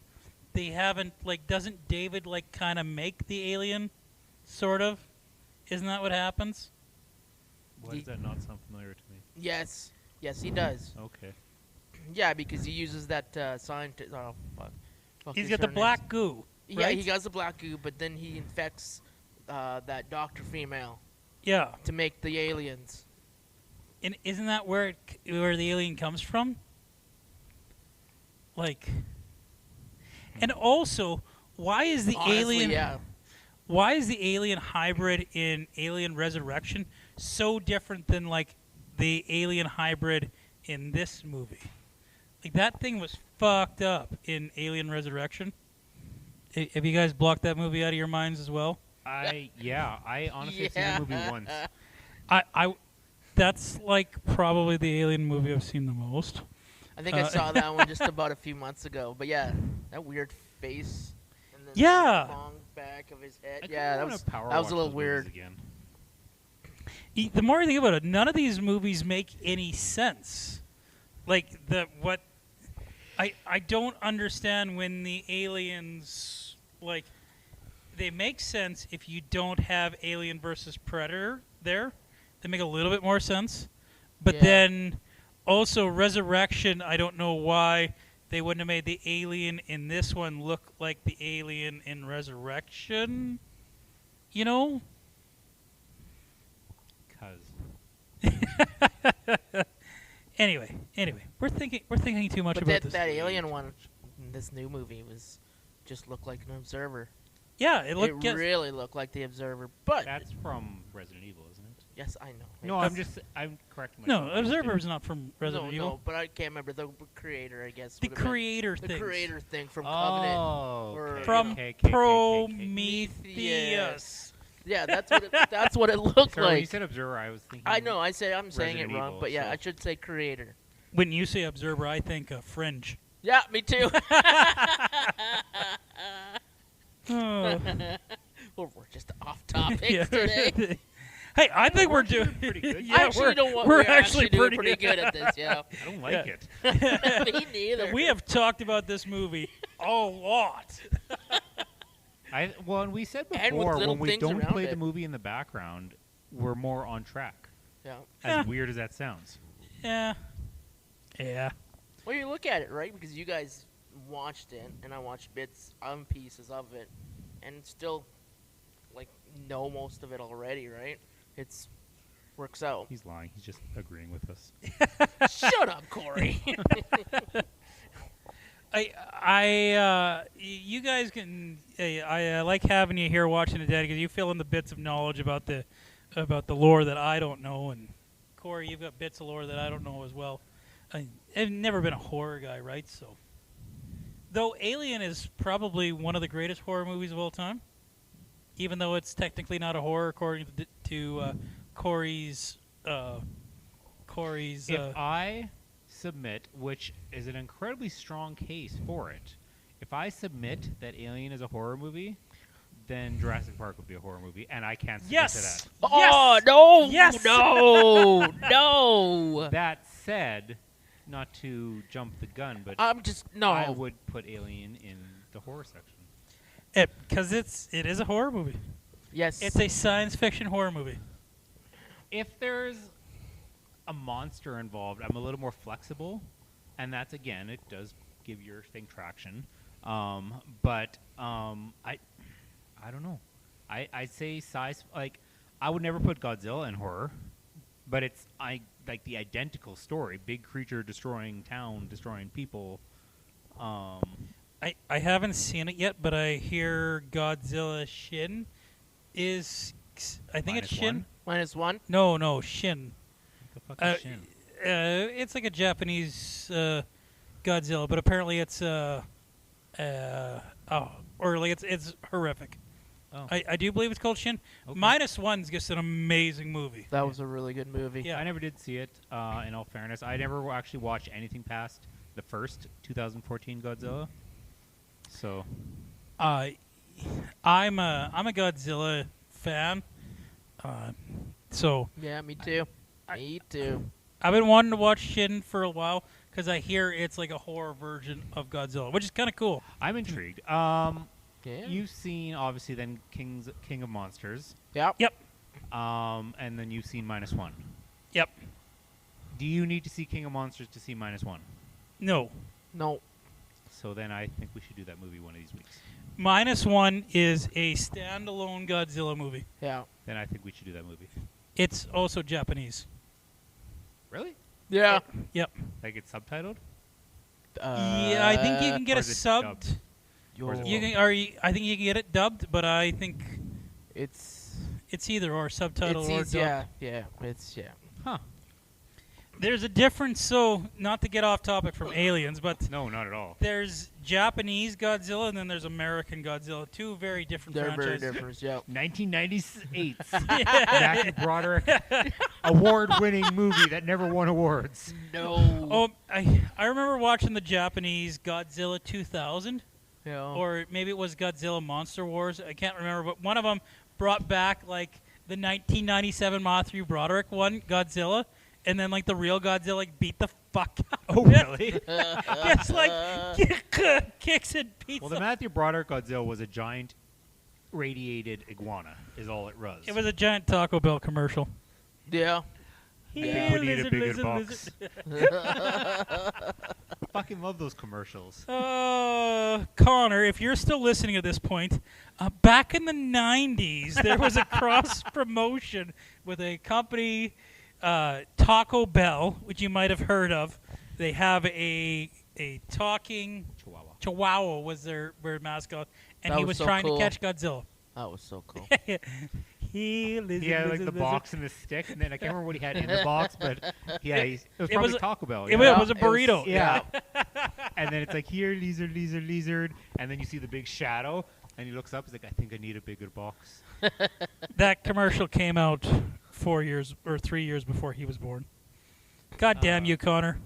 they haven't, like, doesn't David, like, kind of make the alien, sort of? Isn't that what happens? Why does that not sound familiar to me? Yes, he does. Okay. Yeah, because he uses that scientist. Oh fuck. He's got the black goo. Yeah, right? he got the black goo, but then he infects that doctor female Yeah. to make the aliens. And isn't that where the alien comes from? Like, and also, why is the Honestly, alien? Yeah. Why is the alien hybrid in Alien Resurrection so different than, like, the alien hybrid in this movie? Like, that thing was fucked up in Alien Resurrection. Have you guys blocked that movie out of your minds as well? I honestly have seen the movie once. That's like probably the Alien movie I've seen the most. I think I saw that one just about a few months ago. But yeah, that weird face. And then Yeah. the long back of his head. I Yeah, that kinda was wanna power a watch little those movies weird. Again. The more I think about it, none of these movies make any sense. Like, I don't understand when the aliens, like, they make sense if you don't have Alien versus Predator there. They make a little bit more sense. But Yeah. then also Resurrection, I don't know why they wouldn't have made the alien in this one look like the alien in Resurrection. You know? Anyway, we're thinking too much But about that, this. that alien one in this new movie was just looked like an observer. Yeah, it looked. It really looked like the observer. But That's from Resident Evil, isn't it? yes, I know. No, I'm correcting myself. no, Observer's not from Resident no, Evil. no, but I can't remember the creator. I guess The would have been creator the thing. creator thing from Covenant. Oh, or- okay. From okay. Prometheus. Yeah, that's what it looked Sorry, when you like. said observer, I was thinking. I know. I'm saying it Resident wrong, Evil, but yeah, so- I should say creator. When you say Observer, I think Fringe. Yeah, me too. Oh. Well, we're just off topic Yeah. today. Hey, I think we're doing pretty good. yeah, I actually don't want. we're actually doing pretty good at this. Yeah. I don't like Yeah. it. Me neither. We have talked about this movie a lot. And we said And with before, little when we things don't around play it. the movie in the background, we're more on track. Yeah. As weird as that sounds. Yeah. Yeah. Well, you look at it, right? Because you guys watched it, and I watched bits and pieces of it, and still, like, know most of it already, right? It's works out. He's lying. He's just agreeing with us. Shut up, Corey. You guys can. I like having you here watching it, Daddy, because you fill in the bits of knowledge about the lore that I don't know, and Corey, you've got bits of lore that I don't know as well. I've never been a horror guy, right? So, though Alien is probably one of the greatest horror movies of all time, even though it's technically not a horror according to Corey's. If I submit, which is an incredibly strong case for it, if I submit that Alien is a horror movie, then Jurassic Park would be a horror movie, and I can't submit to that. Oh no! Yes! No! No! That said, not to jump the gun, but I'm just no. I would put Alien in the horror section. Because it is a horror movie. Yes. It's a science fiction horror movie. If there's a monster involved, I'm a little more flexible, and that's, again, it does give your thing traction. But I don't know. I'd say size, like, I would never put Godzilla in horror, but it's like the identical story: big creature destroying town, destroying people. I haven't seen it yet, but I hear Godzilla Shin is. I think it's Shin. -1. No, Shin. What the fuck is Shin? It's like a Japanese Godzilla, but apparently it's it's horrific. Oh. I do believe it's called Shin. Okay. -1's just an amazing movie. That was a really good movie. Yeah. I never did see it, in all fairness. I never actually watched anything past the first 2014 Godzilla. So, I'm a Godzilla fan. So Yeah, me too. Me too. I've been wanting to watch Shin for a while because I hear it's like a horror version of Godzilla, which is kind of cool. I'm intrigued. Yeah. You've seen obviously then King of Monsters, Yep. Yep. and then you've seen -1. Yep. Do you need to see King of Monsters to see -1? No. No. So then I think we should do that movie one of these weeks. -1 is a standalone Godzilla movie. Yeah. Then I think we should do that movie. It's also Japanese. Really? Yeah. Yep. Like it's subtitled? Yeah, I think you can get or it is it subbed. dubbed? Or is it You both? can, or I think you can get it dubbed, but I think It's. it's either or subtitle It's or easy, dubbed. yeah. It's Huh. There's a difference. So, not to get off topic from aliens, but No, not at all. there's Japanese Godzilla and then there's American Godzilla. Two very different They're very franchises. different. Yeah. 1998. Matthew Broderick award-winning movie that never won awards. No. Oh, I remember watching the Japanese Godzilla 2000, Yeah. or maybe it was Godzilla Monster Wars. I can't remember, but one of them brought back like the 1997 Matthew Broderick one, Godzilla, and then like the real Godzilla like beat the fuck out. Oh, of it. really? Just like kicks and beats. Well, the the- Matthew Broderick Godzilla was a giant radiated iguana, is all it was. It was a giant Taco Bell commercial. Yeah. Yeah, would eat a lizard, bigger lizard, box. lizard. Fucking love those commercials. Connor, if you're still listening at this point, back in the 90s, there was a cross promotion with a company, Taco Bell, which you might have heard of. They have a talking Chihuahua was their mascot, and That he was was so trying cool. to catch Godzilla. That was so cool. He He had like the box and the stick, and then I can't remember what he had in the box, but yeah, it was It probably was a- Taco Bell. It yeah. was a burrito. Yeah. And then it's like, here, lizard, lizard, lizard. And then you see the big shadow, and he looks up. He's like, I think I need a bigger box. That commercial came out 4 years or 3 years before he was born. God damn you, Connor.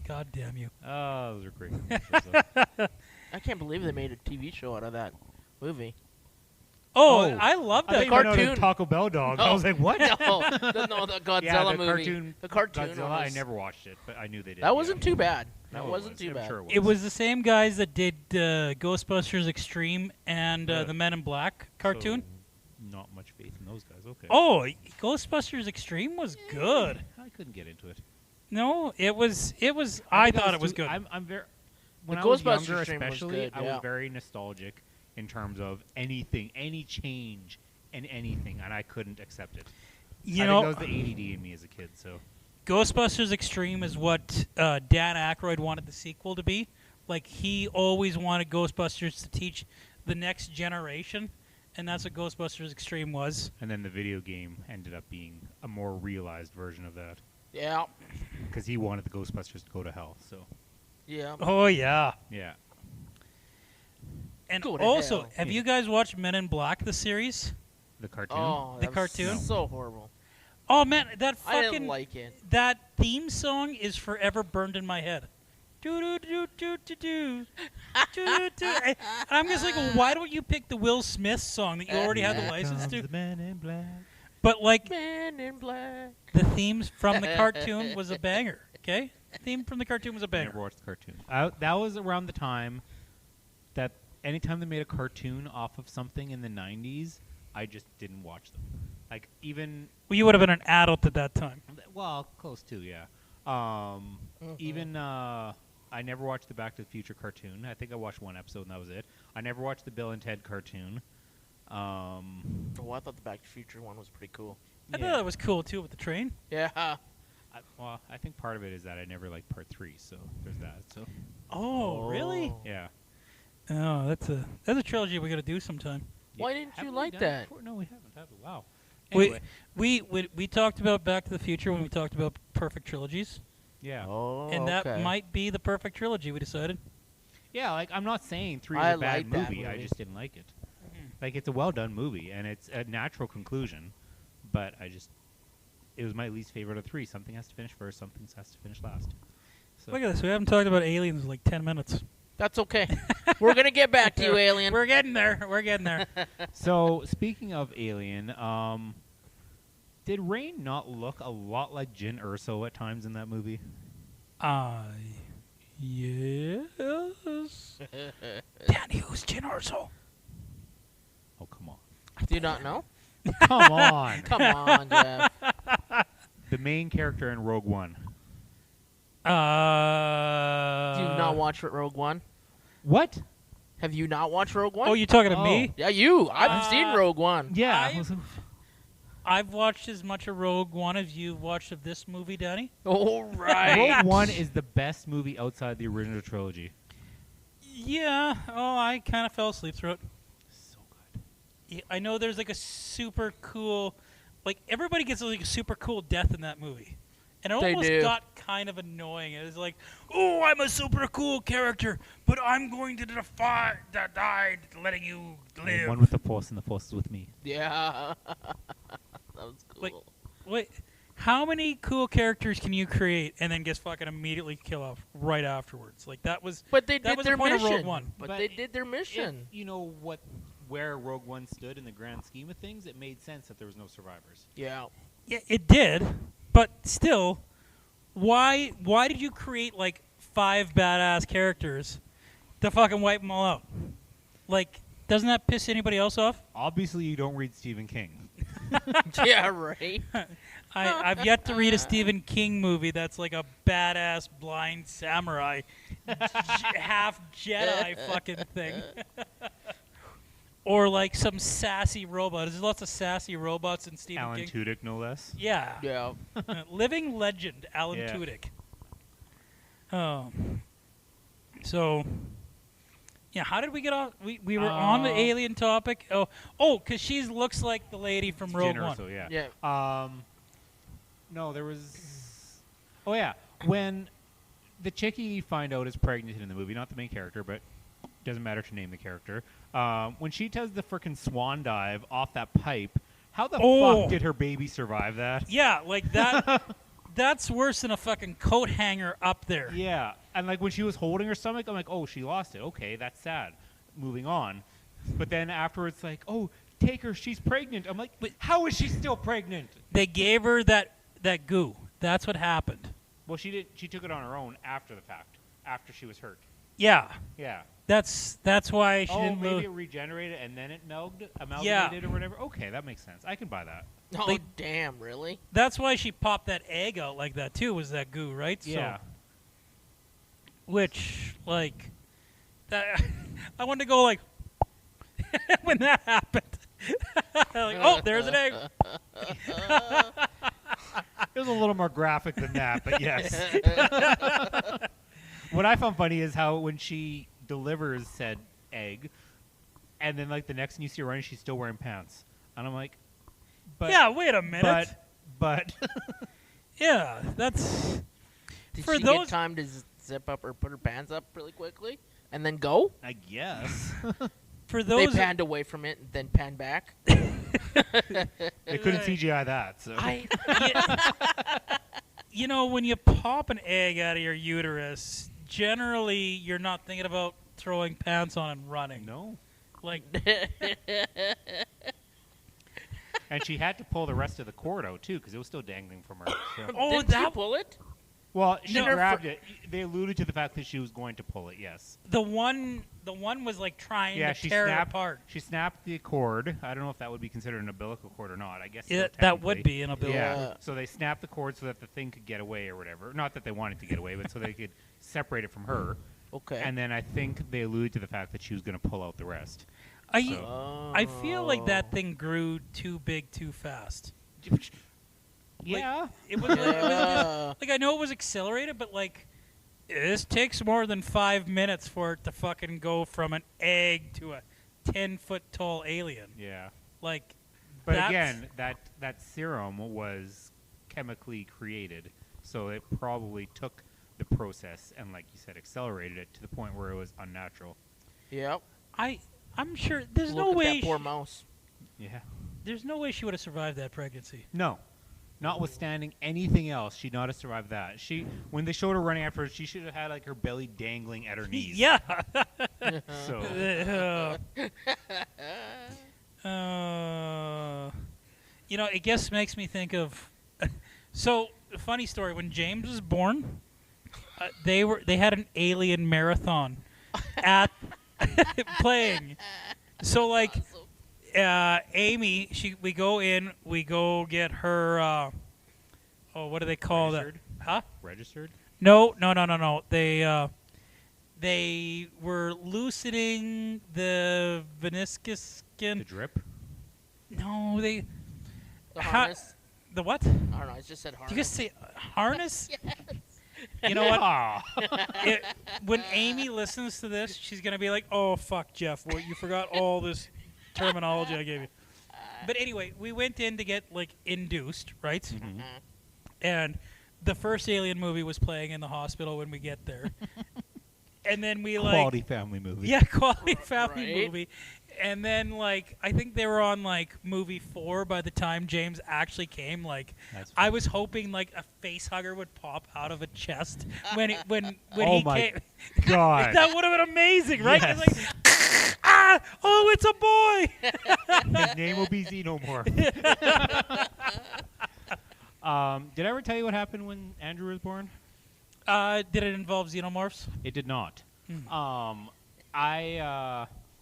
God damn you. Oh, those are great commercials, though. I can't believe they made a TV show out of that movie. Oh, Oh. I love I that thought you meant cartoon. a Taco Bell dog. I No. was like, what? No, the Godzilla Yeah, the movie. cartoon The cartoon. Godzilla, I was- never watched it, but I knew they did. That wasn't too bad. No, That it wasn't was. too I'm bad. sure it It was the same guys that did Ghostbusters Extreme and Yeah. the Men in Black cartoon. So, not much faith in those guys. Okay. Oh, Ghostbusters Extreme was good. I couldn't get into it. No, it was. I thought it was good. I'm very. When The I was Ghostbusters younger, stream was especially, good, I yeah. was very nostalgic in terms of anything, any change in anything, and I couldn't accept it. You I know, think that was the ADD in me as a kid. So Ghostbusters Extreme is what Dan Aykroyd wanted the sequel to be. Like, he always wanted Ghostbusters to teach the next generation, and that's what Ghostbusters Extreme was. and then the video game ended up being a more realized version of that Yeah. because he wanted the Ghostbusters to go to hell. So Yeah. Oh, yeah. yeah, And Go to also, hell. have you guys watched Men in Black, the series? the cartoon. Oh, The that was cartoon? so horrible. Oh, man, that I didn't fucking... like it. that theme song is forever burned in my head. Do do do do do do do do. And I'm just like, well, why don't you pick the Will Smith song that you already had the Here license comes to? the Man in Black. But like, Man in Black. the themes from the cartoon was a banger. Okay, theme from the cartoon was a I banger. never watched the cartoon. That was around the time that anytime they made a cartoon off of something in the 90s, I just didn't watch them. Like even Well, you would have been an adult at that time. well, close to yeah. Even I never watched the Back to the Future cartoon. I think I watched one episode and that was it. I never watched the Bill and Ted cartoon. Oh, I thought the Back to the Future one was pretty cool. I thought that was cool too with the train. Yeah. I think part of it is that I never liked part 3, so there's that. So Oh, really? yeah. Oh, that's a trilogy we got to do sometime. Why didn't you Haven't we like done it that? before? No, we haven't. Have we? Wow. Anyway, We talked about Back to the Future when we talked about perfect trilogies, yeah. Oh, and that okay. might be the perfect trilogy. We decided. Yeah, like I'm not saying 3 I is a bad like that movie. I movie. just didn't like it. Like it's a well done movie and it's a natural conclusion, but it was my least favorite of 3. Something has to finish first. Something has to finish last. So Look at this. We haven't talked about aliens in like 10 minutes. That's okay. We're gonna get back to you, Alien. We're getting there. We're getting there. So speaking of Alien, Did Rain not look a lot like Jin Urso at times in that movie? Yes. Danny, who's Jin Urso? Oh, come on. Do you not know? Come on. Come on, Jeff. The main character in Rogue One. Do you not watch Rogue One? What? Have you not watched Rogue One? Oh, you talking to me? Yeah, you. I've seen Rogue One. Yeah. I've watched as much of Rogue One as you've watched of this movie, Danny. All right. Rogue One is the best movie outside the original trilogy. Yeah. Oh, I kind of fell asleep through it. So good. Yeah, I know there's like a super cool, like everybody gets like a super cool death in that movie, and it They almost do. got kind of annoying. It was like, oh, I'm a super cool character, but I'm going to die, letting you live. One with the Force, and the Force is with me. Yeah. That was cool. Like, wait, how many cool characters can you create and then just fucking immediately kill off right afterwards? Like that was. But they that did was their the point mission. of Rogue One. But But they did their mission. If you know where Rogue One stood in the grand scheme of things, it made sense that there was no survivors. Yeah. Yeah, it did, but still, why did you create like 5 badass characters to fucking wipe them all out? Like, doesn't that piss anybody else off? Obviously, you don't read Stephen King. Yeah, right. I've yet to read a Stephen King movie that's like a badass blind samurai, half Jedi fucking thing. Or like some sassy robot. There's lots of sassy robots in Stephen Alan King. Tudyk, no less. Yeah. Yeah. Living legend, Alan Yeah. Tudyk. Oh. So, yeah, how did we get off? We were on the alien topic. Because she looks like the lady from Rogue Jyn One. Erso, yeah. Yeah. No, there was. Oh yeah, when the chickie you find out is pregnant in the movie, not the main character, but doesn't matter to name the character. When she does the frickin' swan dive off that pipe, how the fuck did her baby survive that? Yeah, like that. That's worse than a fucking coat hanger up there. Yeah, and like when she was holding her stomach, I'm like, oh, she lost it. Okay, that's sad. Moving on. But then afterwards, like, oh, take her, she's pregnant. I'm like, but how is she still pregnant? They gave her that goo. That's what happened. Well, she did. She took it on her own after the fact, after she was hurt. Yeah. Yeah. That's why she didn't maybe lose. it regenerated and then it amalgamated or whatever. Okay, that makes sense. I can buy that. Oh, They- damn, really? That's why she popped that egg out like that too. Was that goo, right? Yeah. So, which like, that, I wanted to go like when that happened. Like, oh, there's an egg. It was a little more graphic than that, but yes. What I found funny is how when she delivers said egg, and then like the next thing you see her running, she's still wearing pants, and I'm like, but Yeah, wait a minute. but Yeah, that's Did For she those- get time to zip up or put her pants up really quickly and then go? I guess for They those. panned away from it and then panned back. they couldn't CGI that. So You know, when you pop an egg out of your uterus, generally you're not thinking about throwing pants on and running. no, Like, and she had to pull the rest of the cord out too because it was still dangling from her. So. oh, Did she that pull it? Well, she No. grabbed it. They alluded to the fact that she was going to pull it. Yes. the one was like trying Yeah, to she tear it snapped. apart. She snapped the cord. I don't know if that would be considered an umbilical cord or not. I guess so, Yeah, that would technically. be an ability. Yeah. Yeah. So they snapped the cord so that the thing could get away or whatever. Not that they wanted to get away, but so they could separate it from her. Okay. And then I think they alluded to the fact that she was going to pull out the rest. I feel like Oh. that thing grew too big too fast. Yeah. It was, Yeah. like I know it was accelerated, but like this takes more than 5 minutes for it to fucking go from an egg to a 10-foot tall alien. Yeah. Like, But that's- again, that serum was chemically created, so it probably took the process and, like you said, accelerated it to the point where it was unnatural. Yep. I'm sure there's Look no at way that poor mouse. Yeah. there's no way she would have survived that pregnancy. No. Notwithstanding anything else, she'd not have survived that. When they showed her running after her, she should have had like her belly dangling at her knees. Yeah. So Uh, You know, it just makes me think of. So, funny story. When James was born, they had an alien marathon at playing. So like, Amy, we go in, we go get her. What do they call Registered? that? Huh? Registered? No. They were loosening the meniscus skin. The drip? No, they. The Ha- harness. The what? I don't know. I just said harness. You just say harness? Yes. You know what? Ah. When Amy listens to this, she's gonna be like, "Oh fuck, Jeff, well, you forgot all this terminology I gave you." But anyway, we went in to get like induced, right? Mhm. And the first Alien movie was playing in the hospital when we get there. And then we like Quality family movie. yeah, quality family Right. movie. And then like I think they were on like movie 4 by the time James actually came. Like That's I was hoping like a face hugger would pop out of a chest when Oh he my came. God. That would have been amazing, right? Yes. It's like, oh, it's a boy. His name will be Xenomorph. Did I ever tell you what happened when Andrew was born? Did it involve xenomorphs? It did not.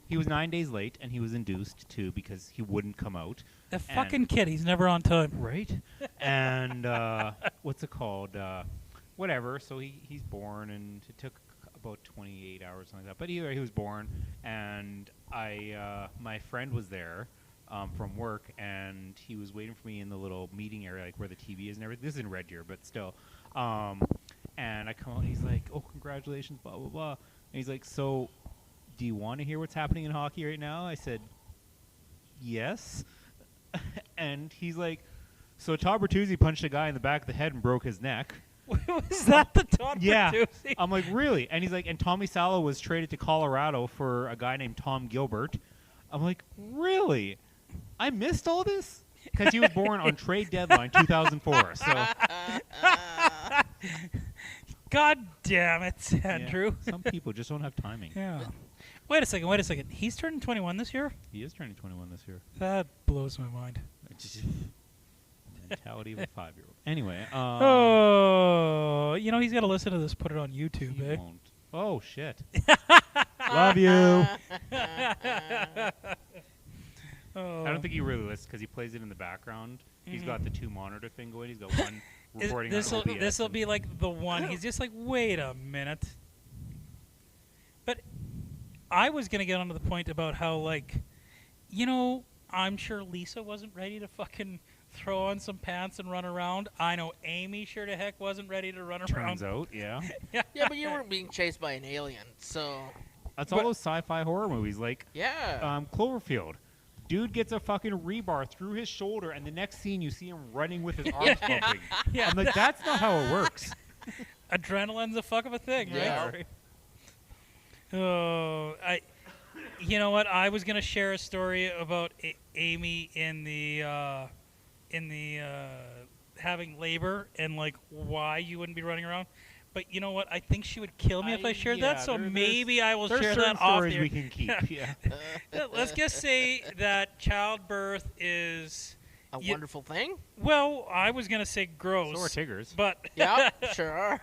He was 9 days late, and he was induced too because he wouldn't come out. The fucking kid, he's never on time. Right. And what's it called? Whatever. So he's born, and it took about 28 hours, something like that. But either he was born, and my friend was there from work, and he was waiting for me in the little meeting area, like where the TV is and everything. This is in Red Deer, but still. And I come out, and he's like, "Oh, congratulations, blah blah blah." And he's like, "So, do you want to hear what's happening in hockey right now?" I said, "Yes." And he's like, "So Todd Bertuzzi punched a guy in the back of the head and broke his neck." Was that the Todd Yeah. Bertuzzi? I'm like, "Really?" And he's like, "And Tommy Salo was traded to Colorado for a guy named Tom Gilbert." I'm like, "Really? I missed all this?" Because he was born on trade deadline 2004. So God damn it, yeah, Andrew. some people just don't have timing. Yeah. Wait a second. He's turning 21 this year? He is turning 21 this year. That blows my mind. Mentality of a 5-year-old. Anyway. Oh, he's got to listen to this, put it on YouTube, He eh? won't. Oh, shit. Love you. Oh. I don't think he really listens because he plays it in the background. He's got the 2 monitor thing going. He's got one recording on OBS. This will be like the one. He's just like, wait a minute. But I was going to get onto the point about how, like, I'm sure Lisa wasn't ready to fucking throw on some pants and run around. I know Amy sure to heck wasn't ready to run around. Turns out, yeah. Yeah, but you weren't being chased by an alien, so That's all those sci-fi horror movies. Like yeah. Cloverfield. Dude gets a fucking rebar through his shoulder, and the next scene you see him running with his arms pumping. Yeah. I'm like, that's not how it works. Adrenaline's a fuck of a thing, Yeah. right? Oh, you know what? I was gonna share a story about Amy in the having labor and like why you wouldn't be running around. But you know what? I think she would kill me if I shared that. So maybe I will share that off stories here. we can keep. Yeah. Let's just say that childbirth is A wonderful thing. well. I was gonna say gross. So are Tiggers. But Yeah, sure.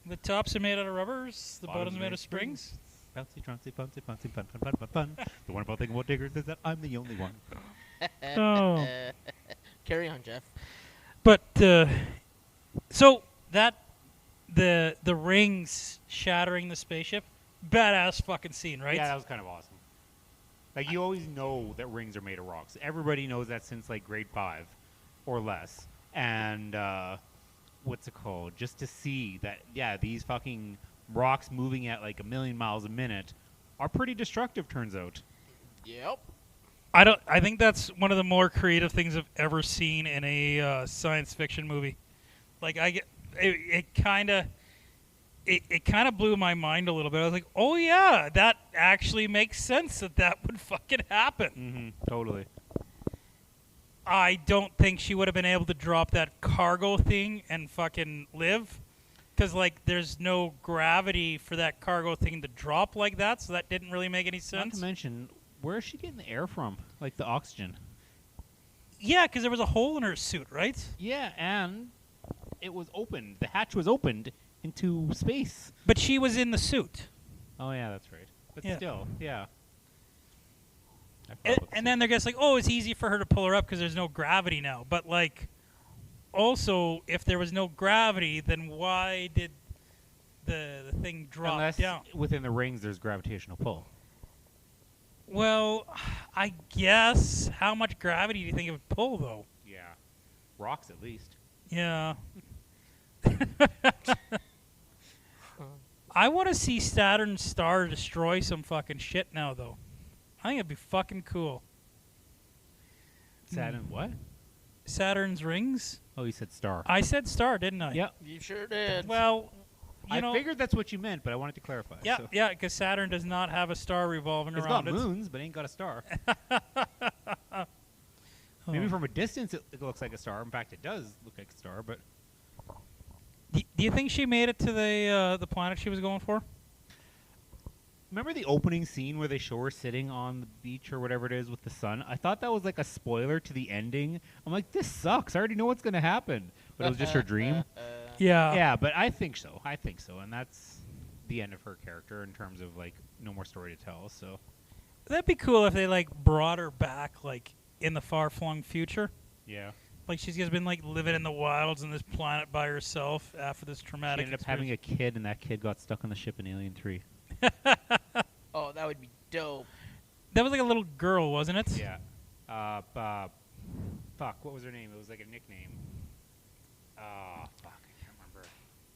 the tops are made out of rubbers. The Bottoms bottoms made of springs. Bouncy, trouncy, bouncy, bouncy, fun, fun, fun, fun, fun. The wonderful thing about Tiggers is that I'm the only one. Oh. Carry on, Jeff. But so that the rings shattering the spaceship, badass fucking scene, right? Yeah, that was kind of awesome. Like, you always know that rings are made of rocks. Everybody knows that since, like, grade 5 or less. And, what's it called? Just to see that, yeah, these fucking rocks moving at, like, 1,000,000 miles a minute are pretty destructive, turns out. Yep. I think that's one of the more creative things I've ever seen in a science fiction movie. Like it kind of blew my mind a little bit. I was like, oh yeah, that actually makes sense that would fucking happen. Mm-hmm. Totally. I don't think she would have been able to drop that cargo thing and fucking live. Because, like, there's no gravity for that cargo thing to drop like that, so that didn't really make any Not sense. to mention, where is she getting the air from? Like, the oxygen? Yeah, because there was a hole in her suit, right? Yeah, and it was opened. The hatch was opened into space. But she was in the suit. Oh yeah, that's right. But Yeah. still, yeah. I forgot And, about the and then suit. they're just like, oh, it's easy for her to pull her up because there's no gravity now. But, like, also, if there was no gravity, then why did the thing drop Unless down? within the rings there's gravitational pull. Well, I guess. How much gravity do you think it would pull, though? Yeah. Rocks at least. Yeah. I want to see Saturn's star destroy some fucking shit now, though. I think it'd be fucking cool. Saturn what? Saturn's rings? Oh, you said star. I said star, didn't I? Yeah. You sure did. Well, you I know, figured that's what you meant, but I wanted to clarify. yeah, so. yeah, because Saturn does not have a star revolving It's around got it. moons, but ain't got a star. Oh. Maybe from a distance it looks like a star. In fact, it does look like a star, but Do you think she made it to the planet she was going for? remember the opening scene where they show her sitting on the beach or whatever it is with the sun? I thought that was like a spoiler to the ending. I'm like, this sucks. I already know what's going to happen. But it was just her dream. Yeah. Yeah, but I think so. I think so. And that's the end of her character in terms of like no more story to tell. So That'd be cool if they like brought her back like in the far-flung future. yeah. Like she's just been like living in the wilds on this planet by herself after this She traumatic ended up having a kid, and that kid got stuck on the ship in Alien 3. Oh, that would be dope. That was like a little girl, wasn't it? Yeah. Fuck, what was her name? It was like a nickname. Fuck, I can't remember.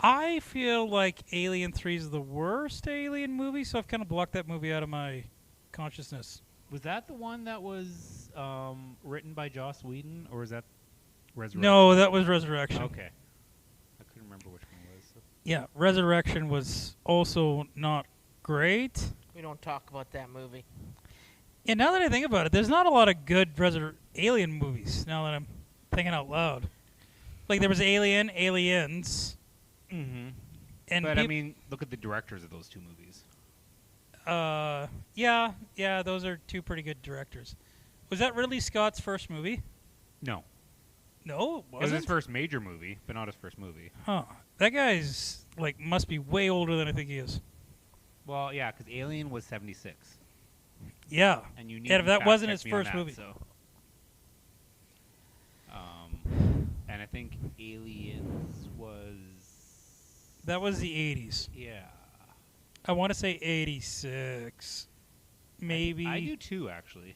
I feel like Alien 3 is the worst Alien movie, so I've kind of blocked that movie out of my consciousness. Was that the one that was written by Joss Whedon, or was that Resurrection? No, that was Resurrection. Okay. I couldn't remember which one it was. So. Yeah, Resurrection was also not great. We don't talk about that movie. Yeah, now that I think about it, there's not a lot of good Alien movies, now that I'm thinking out loud. Like, there was Alien, Aliens, Mm-hmm. and But, I mean, look at the directors of those two movies. yeah, those are two pretty good directors. Was that Ridley Scott's first movie? No. No, It was wasn't. his first major movie, but not his first movie. Huh. That guy's, like, must be way older than I think he is. Well, yeah, because Alien was 76. Yeah. And you need Yeah, if to that fact wasn't check his me on first that, movie. So. And I think Aliens was... That was the 80s. Yeah. I want to say 86. Maybe. I do too, actually.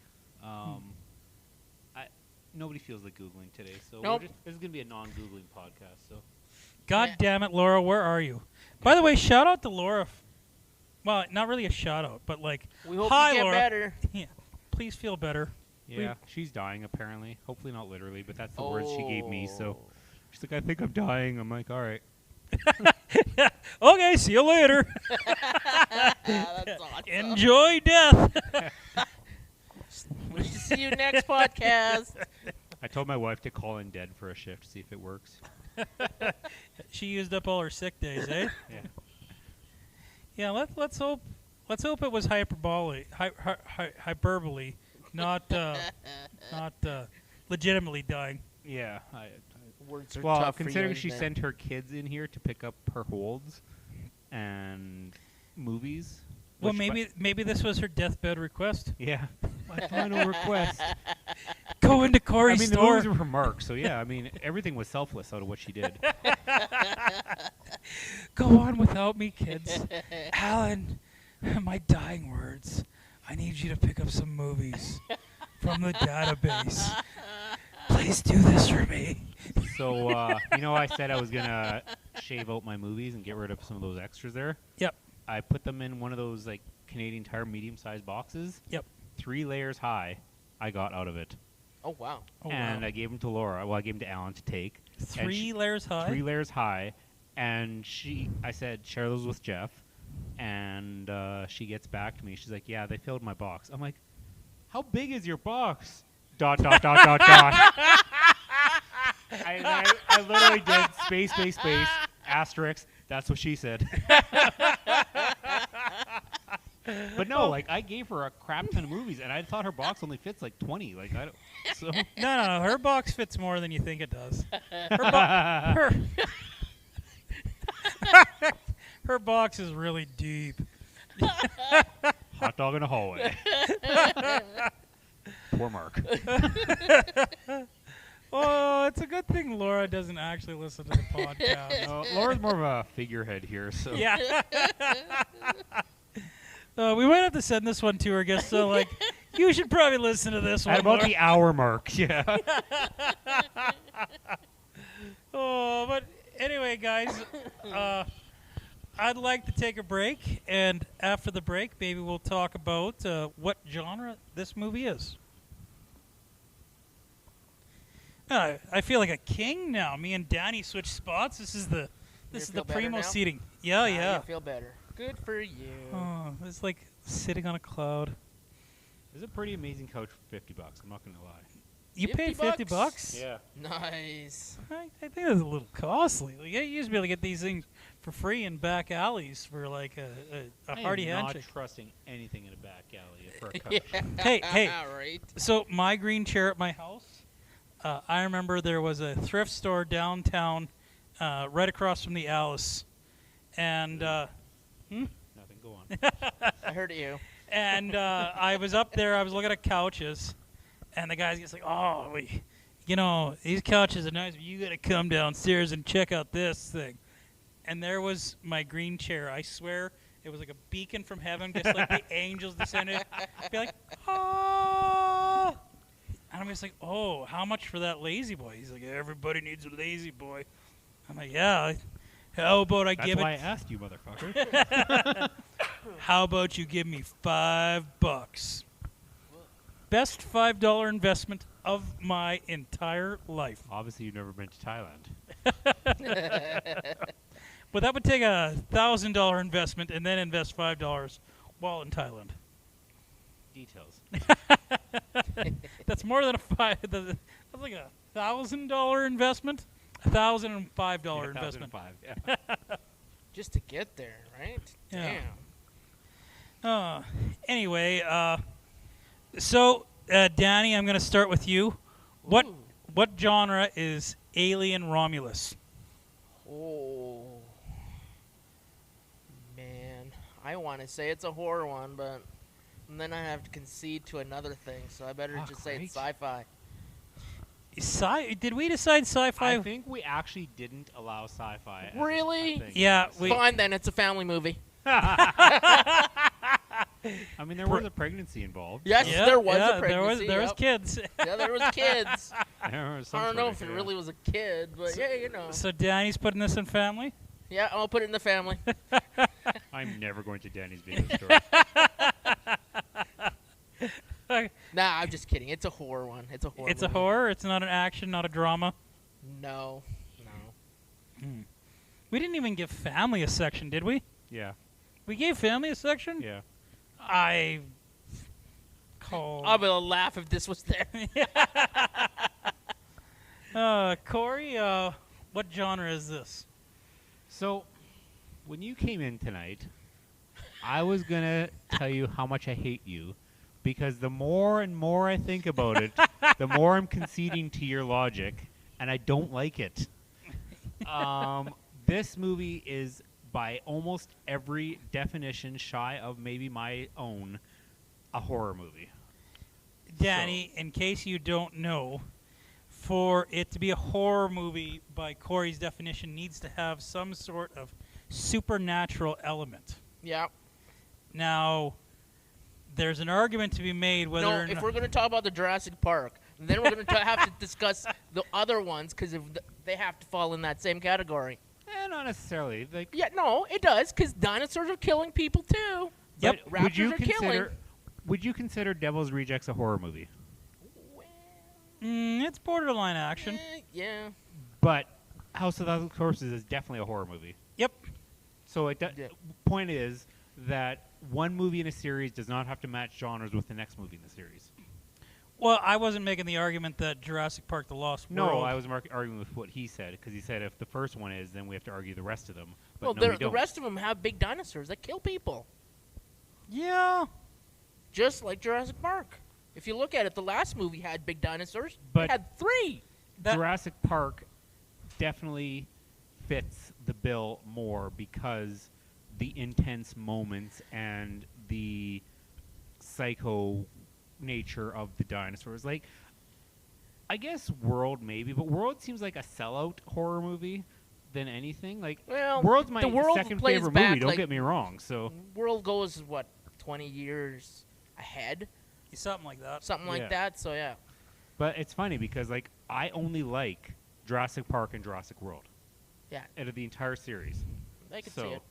Nobody feels like Googling today, so Nope. this is going to be a non-Googling podcast. So God damn it, Laura, where are you? By the way, shout out to Laura. Well, not really a shout out, but like, We hope hi, you get Laura. better. Yeah, please feel better. yeah, she's dying apparently. Hopefully not literally, but that's the words she gave me. So she's like, I think I'm dying. I'm like, all right. Okay, see you later. That's awesome. Enjoy death. We should see you next podcast. I told my wife to call in dead for a shift, see if it works. She used up all her sick days, eh? Yeah. Yeah, let's hope it was hyperbole, not legitimately dying. Yeah. Words are Well, tough for considering young she men. sent her kids in here to pick up her holds and movies. Well, which maybe this was her deathbed request. yeah. My final request. Go into I Corey's mean, the store. movies were from Mark, so yeah, I mean, everything was selfless out of what she did. Go on without me, kids. Alan, my dying words. I need you to pick up some movies from the database. Please do this for me. So, I said I was going to shave out my movies and get rid of some of those extras there? Yep. I put them in one of those, like, Canadian Tire medium-sized boxes. Yep. 3 layers high, I got out of it. Oh, wow. Oh, And wow. I gave them to Laura. Well, I gave them to Alan to take. And Three layers high? 3 layers high. And I said, share those with Jeff. And she gets back to me. She's like, yeah, they filled my box. I'm like, how big is your box? ... I literally did space, asterisk. That's what she said. But no, like I gave her a crap ton of movies, and I thought her box only fits like 20. Like I don't. So No. Her box fits more than you think it does. Her her box is really deep. hot dog in a hallway. Poor Mark. Oh, it's a good thing Laura doesn't actually listen to the podcast. No, Laura's more of a figurehead here, so Yeah. We might have to send this one to her, I guess. So, like, you should probably listen to this one. at about Laura. the hour mark. Yeah. Oh, but anyway, guys, I'd like to take a break, and after the break, maybe we'll talk about what genre this movie is. I feel like a king now. Me and Danny switched spots. This is the feel better primo now? seating. Yeah, yeah. You feel better. Good for you. Oh, it's like sitting on a cloud. It's a pretty amazing couch for $50. I'm not gonna lie. You 50 paid $50 bucks? bucks? Yeah. Nice. I think that's a little costly. Like, you used to be able to get these things for free in back alleys for like a hearty I am handshake. not trusting anything in a back alley for a couch. Hey. Right. So my green chair at my house, I remember there was a thrift store downtown, right across from the Alice, and Nothing. Go on. I heard you. and I was up there. I was looking at couches, and the guy's just like, "Oh, these couches are nice, but you got to come downstairs and check out this thing." And there was my green chair. I swear, it was like a beacon from heaven, just like the angels descended. Be like, "Oh." And I'm just like, "Oh, how much for that lazy boy?" He's like, "Everybody needs a lazy boy." I'm like, "Yeah. How about I That's give why I it? asked you, motherfucker. How about you give me $5? Best $5 investment of my entire life." Obviously, you've never been to Thailand. But that would take a $1,000 investment and then invest $5 while in Thailand. Details. That's more than that's like a $1,000 investment. $1,005 investment. 2005. Yeah. Just to get there, right? Yeah. Damn. Anyway, so Danny, I'm going to start with you. What Ooh. what genre is Alien Romulus? Oh. Man. I want to say it's a horror one, but then I have to concede to another thing, so I better just say it's sci-fi. Did we decide sci-fi? I think we actually didn't allow sci-fi. Really? Yeah, we. Fine then, it's a family movie. I mean, there was a pregnancy involved. Yes, Yeah, there was yeah, a pregnancy. There was yep. kids. Yeah, there was kids. There was some I don't know sort if of, it yeah. really was a kid, but yeah, you know. So Danny's putting this in family. Yeah, I'll put it in the family. I'm never going to Danny's video store. Nah, I'm just kidding. It's a horror one. It's a horror It's a movie. horror. It's not an action, not a drama. No. We didn't even give family a section, did we? Yeah. We gave family a section. Yeah. I called. I'll be able to laugh if this was there. Corey, what genre is this? So, when you came in tonight, I was going to tell you how much I hate you, because the more and more I think about it, the more I'm conceding to your logic, and I don't like it. This movie is, by almost every definition shy of maybe my own, a horror movie. Danny, in case you don't know, for it to be a horror movie by Corey's definition, needs to have some sort of supernatural element. Yeah. Now, there's an argument to be made whether No, or if not. we're going to talk about the Jurassic Park, then we're going to have to discuss the other ones because they have to fall in that same category. Not necessarily. Like, Yeah, no, it does because dinosaurs are killing people too. Yep. but would you Raptors are killing. consider? Would you consider Devil's Rejects a horror movie? It's borderline action. Yeah. But House of Thousand Corpses is definitely a horror movie. Yep. So it Yeah. point is that one movie in a series does not have to match genres with the next movie in the series. Well, I wasn't making the argument that Jurassic Park: The Lost No, World. I was arguing with what he said, because he said if the first one is, then we have to argue the rest of them. But Well, no, we the don't. rest of them have big dinosaurs that kill people. Yeah. Just like Jurassic Park. If you look at it, the last movie had big dinosaurs. But- It had 3. Jurassic Park definitely fits the bill more because the intense moments and the psycho nature of the dinosaurs. Like, I guess World maybe, but World seems like a sellout horror movie than anything. Like, Well, World's my the World second plays favorite back, movie. Don't like- get me wrong. So World goes, 20 years ahead? Something like that. Something Yeah. like that, so yeah. but it's funny because like I only like Jurassic Park and Jurassic World. Yeah. Out of the entire series. I can so see it.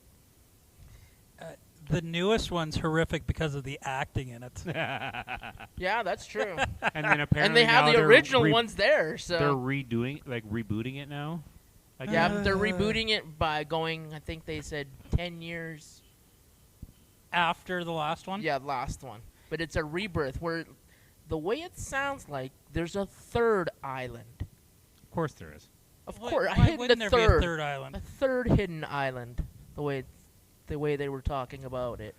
The newest one's horrific because of the acting in it. Yeah, that's true. and then apparently and they have now the they're original ones there, so... They're rebooting it now. Yeah, they're rebooting it by going, I think they said 10 years. After the last one? Yeah, last one. But it's a rebirth where the way it sounds like there's a third island. Of course there is. Of Why- course, why hidden wouldn't a there third, be a third island? a third hidden island. The way they were talking about it.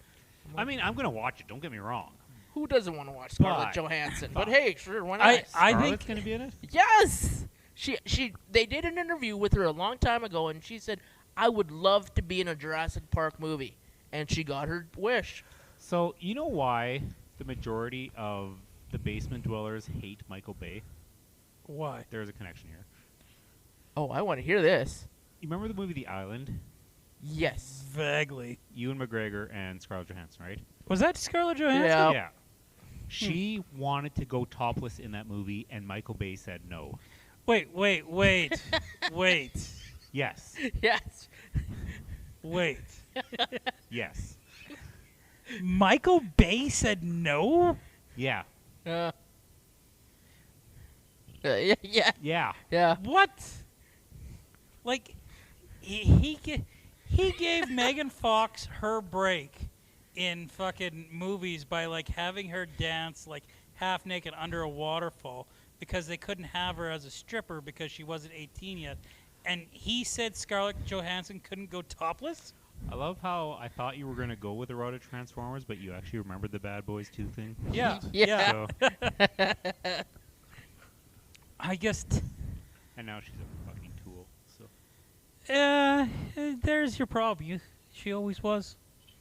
I mean, I'm gonna watch it. Don't get me wrong. Who doesn't want to watch Scarlett But- Johansson? But hey, sure, why not? I Scarlett's think gonna be in it. Yes. They did an interview with her a long time ago, and she said, "I would love to be in a Jurassic Park movie," and she got her wish. So you know why the majority of the basement dwellers hate Michael Bay? why? There's a connection here. Oh, I want to hear this. You remember the movie The Island? Yes. Vaguely. Ewan McGregor and Scarlett Johansson, right? Was that Scarlett Johansson? Yeah. Yeah. She wanted to go topless in that movie, and Michael Bay said no. Wait. Wait. Yes. Yes. Wait. Yes. Michael Bay said no? Yeah. Yeah. Yeah. Yeah. What? Like, he gave Megan Fox her break in fucking movies by like having her dance like half naked under a waterfall because they couldn't have her as a stripper because she wasn't 18 yet. And he said Scarlett Johansson couldn't go topless? I love how I thought you were going to go with the route of Transformers, but you actually remembered the Bad Boys 2 thing. Yeah. Yeah. So, I guess and now she's a fucking tool. So there's your problem. She always was.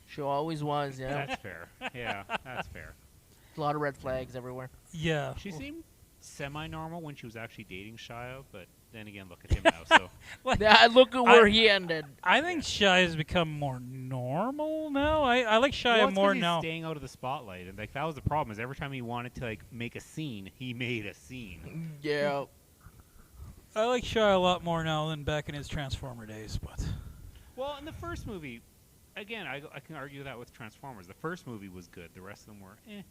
She always was, yeah. that's fair. Yeah, that's fair. A lot of red flags everywhere. Yeah. She seemed semi-normal when she was actually dating Shia, but then again, look at him now. So Yeah, look at where he ended. I think Shia has become more normal now. I like Shia well, it's 'cause more he's now. staying out of the spotlight, and like that was the problem. Is every time he wanted to like make a scene, he made a scene. Yeah. I like Shia a lot more now than back in his Transformer days. But Well, in the first movie, again, I can argue that with Transformers. The first movie was good. The rest of them were eh.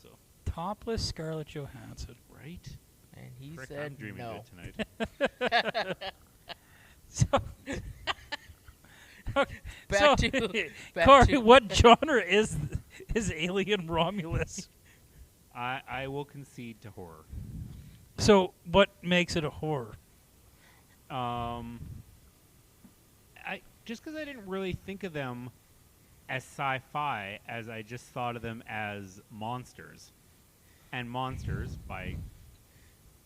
So topless Scarlett Johansson. right. And he Frick, said I'm dreaming no. good tonight. So, Back so, to- back Corey, to- what genre is Alien Romulus? I will concede to horror. So, what makes it a horror? I just because I didn't really think of them as sci-fi, as I just thought of them as monsters, and monsters by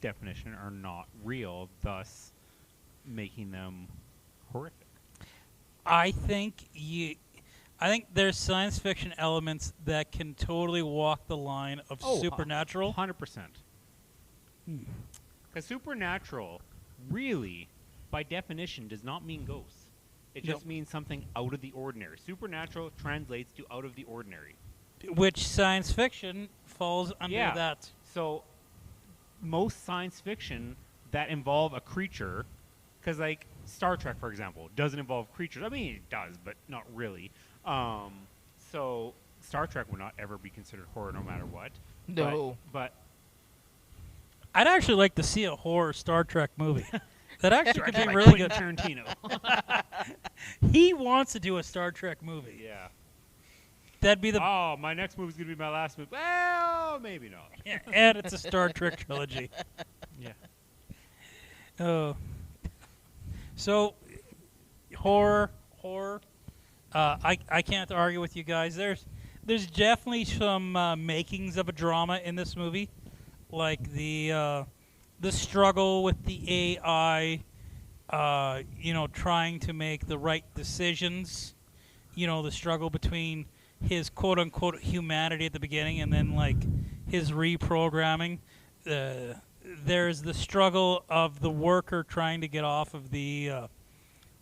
definition are not real, thus making them horrific. I think there's science fiction elements that can totally walk the line of supernatural. 100%. Because supernatural, really, by definition, does not mean ghosts. It just means something out of the ordinary. Supernatural translates to out of the ordinary. Which science fiction falls under Yeah. that. So, most science fiction that involve a creature, because like Star Trek, for example, doesn't involve creatures. I mean, it does, but not really. So, Star Trek would not ever be considered horror, no matter what. No. But I'd actually like to see a horror Star Trek movie. That actually could be like really good. Quentin Tarantino. He wants to do a Star Trek movie. Yeah. That'd be the Oh, my next movie's gonna be my last movie. Well, maybe not. and it's a Star Trek trilogy. Yeah. Oh. So horror. I can't argue with you guys. There's definitely some makings of a drama in this movie, like the struggle with the AI, trying to make the right decisions. The struggle between his quote unquote humanity at the beginning and then like his reprogramming. There's the struggle of the worker trying to get off of the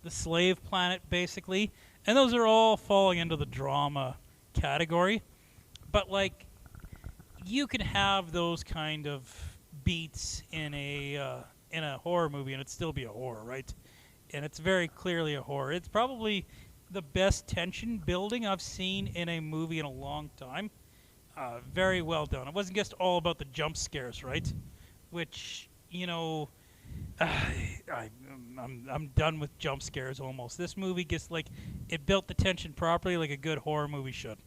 slave planet, basically, and those are all falling into the drama category. But like, you can have those kind of beats in a horror movie, and it'd still be a horror, right? And it's very clearly a horror. It's probably the best tension building I've seen in a movie in a long time. Very well done. It wasn't just all about the jump scares, right? Which, I'm done with jump scares almost. This movie gets like, it built the tension properly like a good horror movie should.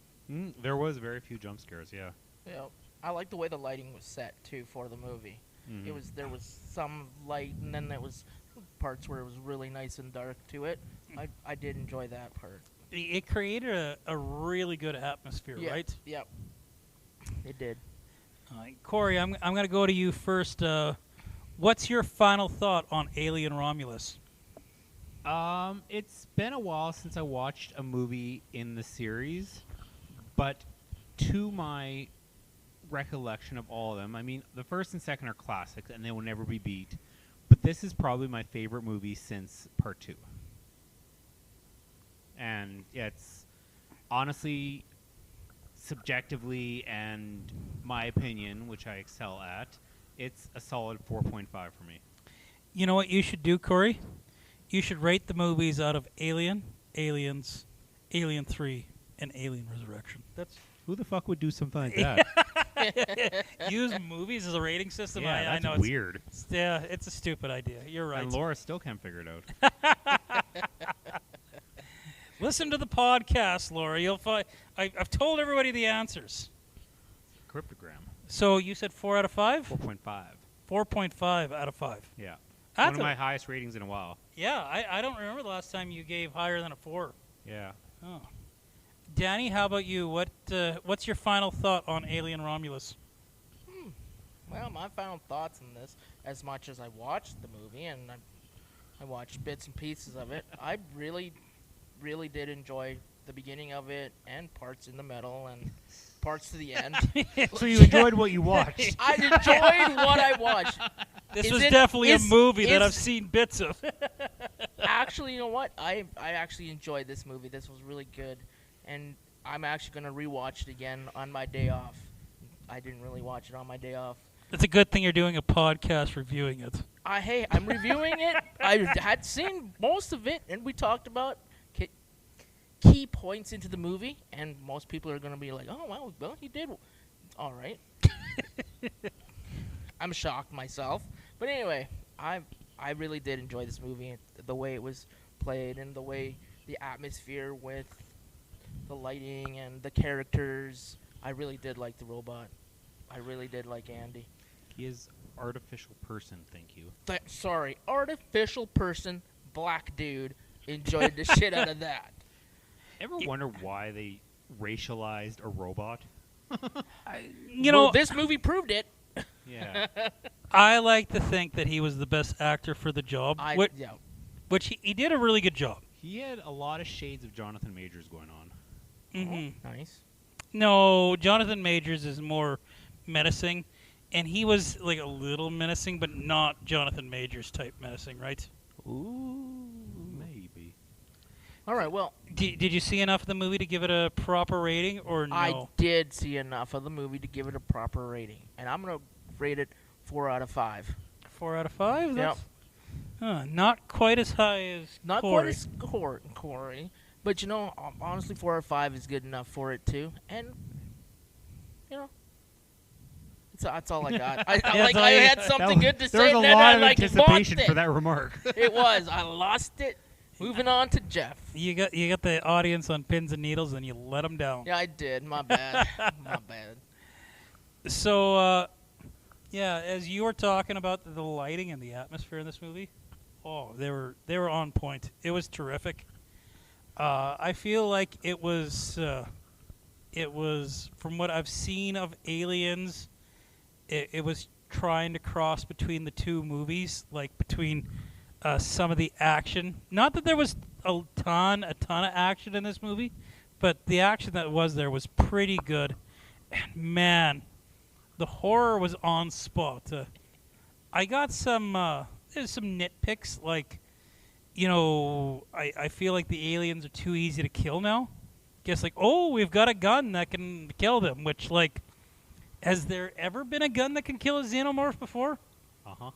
There was very few jump scares, yeah. Yeah, I like the way the lighting was set too for the movie. Mm-hmm. There was some light, and then there was parts where it was really nice and dark to it. I did enjoy that part. It created a really good atmosphere, Yeah, right? Yep. It did. Corey, I'm going to go to you first. What's your final thought on Alien Romulus? It's been a while since I watched a movie in the series, but to my recollection of all of them, I mean, the first and second are classics, and they will never be beat. But this is probably my favorite movie since Part 2. And yeah, it's honestly, subjectively, and my opinion, which I excel at, it's a solid 4.5 for me. You know what you should do, Corey? You should rate the movies out of Alien, Aliens, Alien 3, and Alien Resurrection. That's Who the fuck would do something like that? use movies as a rating system. Yeah, I that's know weird. It's a stupid idea. You're right. And Laura still can't figure it out. Listen to the podcast, Laura. You'll find I've told everybody the answers. Cryptogram. So you said 4 out of 5? 4.5. 4.5 out of 5. Yeah. That's one of my highest ratings in a while. Yeah, I don't remember the last time you gave higher than a 4. Yeah. Oh. Danny, how about you? What's your final thought on Alien Romulus? Well, my final thoughts on this, as much as I watched the movie and I watched bits and pieces of it, I really, really did enjoy the beginning of it and parts in the middle and parts to the end. So you enjoyed what you watched. I enjoyed what I watched. This was definitely a movie that I've seen bits of. Actually, you know what? I actually enjoyed this movie. This was really good. And I'm actually going to rewatch it again on my day off. I didn't really watch it on my day off. It's a good thing you're doing a podcast reviewing it. Hey, I'm reviewing it. I had seen most of it, and we talked about key points into the movie, and most people are going to be like, oh, well, he did all right. I'm shocked myself. But anyway, I really did enjoy this movie, the way it was played and the way the atmosphere with the lighting and the characters. I really did like the robot. I really did like Andy. He is artificial person, thank you. Sorry, artificial person, black dude, enjoyed the shit out of that. Ever wonder why they racialized a robot? This movie proved it. Yeah. I like to think that he was the best actor for the job, which he did a really good job. He had a lot of shades of Jonathan Majors going on. Mm-hmm. Oh, nice. No, Jonathan Majors is more menacing, and he was like a little menacing, but not Jonathan Majors type menacing, right? Ooh, maybe. All right, well. Did you see enough of the movie to give it a proper rating, or no? I did see enough of the movie to give it a proper rating, and I'm going to rate it 4 out of 5. 4 out of 5? Yep. Not quite as high as Not Corey. quite as Corey, but honestly, 4 out of 5 is good enough for it too, and that's all I got. I had something good to say. There was a and lot then of I anticipation lost for it. that remark. It was. I lost it. Moving on to Jeff. You got the audience on pins and needles, and you let them down. Yeah, I did. My bad. My bad. So, as you were talking about the lighting and the atmosphere in this movie, they were on point. It was terrific. I feel like it was from what I've seen of Aliens, it was trying to cross between the two movies, like between some of the action. Not that there was a ton of action in this movie, but the action that was there was pretty good. And man, the horror was on spot. I got there's some nitpicks, like, I feel like the aliens are too easy to kill now. Guess like, oh, we've got a gun that can kill them, which, like, has there ever been a gun that can kill a xenomorph before? Uh-huh.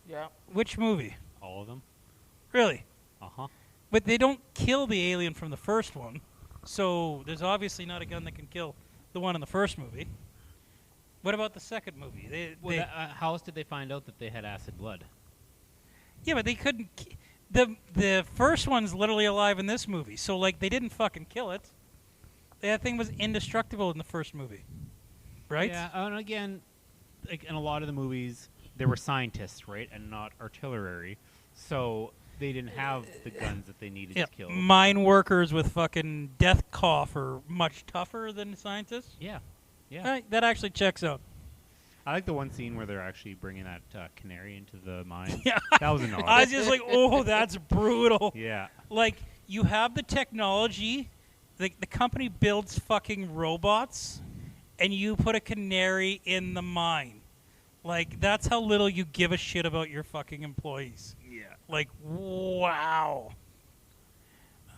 Yeah. Which movie? All of them. Really? Uh-huh. But they don't kill the alien from the first one, so there's obviously not a gun that can kill the one in the first movie. What about the second movie? How else did they find out that they had acid blood? Yeah, but they couldn't. The first one's literally alive in this movie, so like they didn't fucking kill it. That thing was indestructible in the first movie, right? Yeah, and again, like in a lot of the movies, there were scientists, right, and not artillery, so they didn't have the guns that they needed to kill. Mine workers with fucking death cough are much tougher than scientists. Yeah, yeah. That actually checks out. I like the one scene where they're actually bringing that canary into the mine. Yeah, That was an I was just like, oh, that's brutal. Yeah. Like, you have the technology, the company builds fucking robots, and you put a canary in the mine. Like, that's how little you give a shit about your fucking employees. Yeah. Like, wow.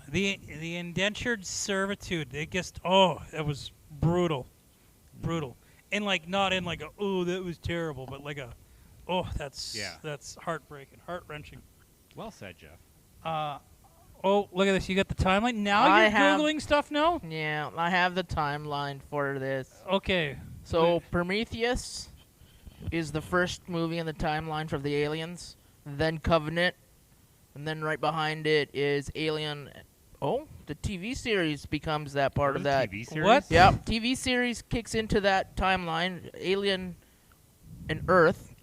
The indentured servitude, they just, that was brutal. Brutal. And, like, not in like a, oh, that was terrible, but like a, that's heartbreaking, heart-wrenching. Well said, Jeff. Oh, look at this. You got the timeline? Now I you're have- Googling stuff now? Yeah, I have the timeline for this. Okay. So Prometheus is the first movie in the timeline for the Aliens, then Covenant, and then right behind it is Alien. Oh, the TV series becomes that part of that. TV series? What? Yep, TV series kicks into that timeline. Alien Earth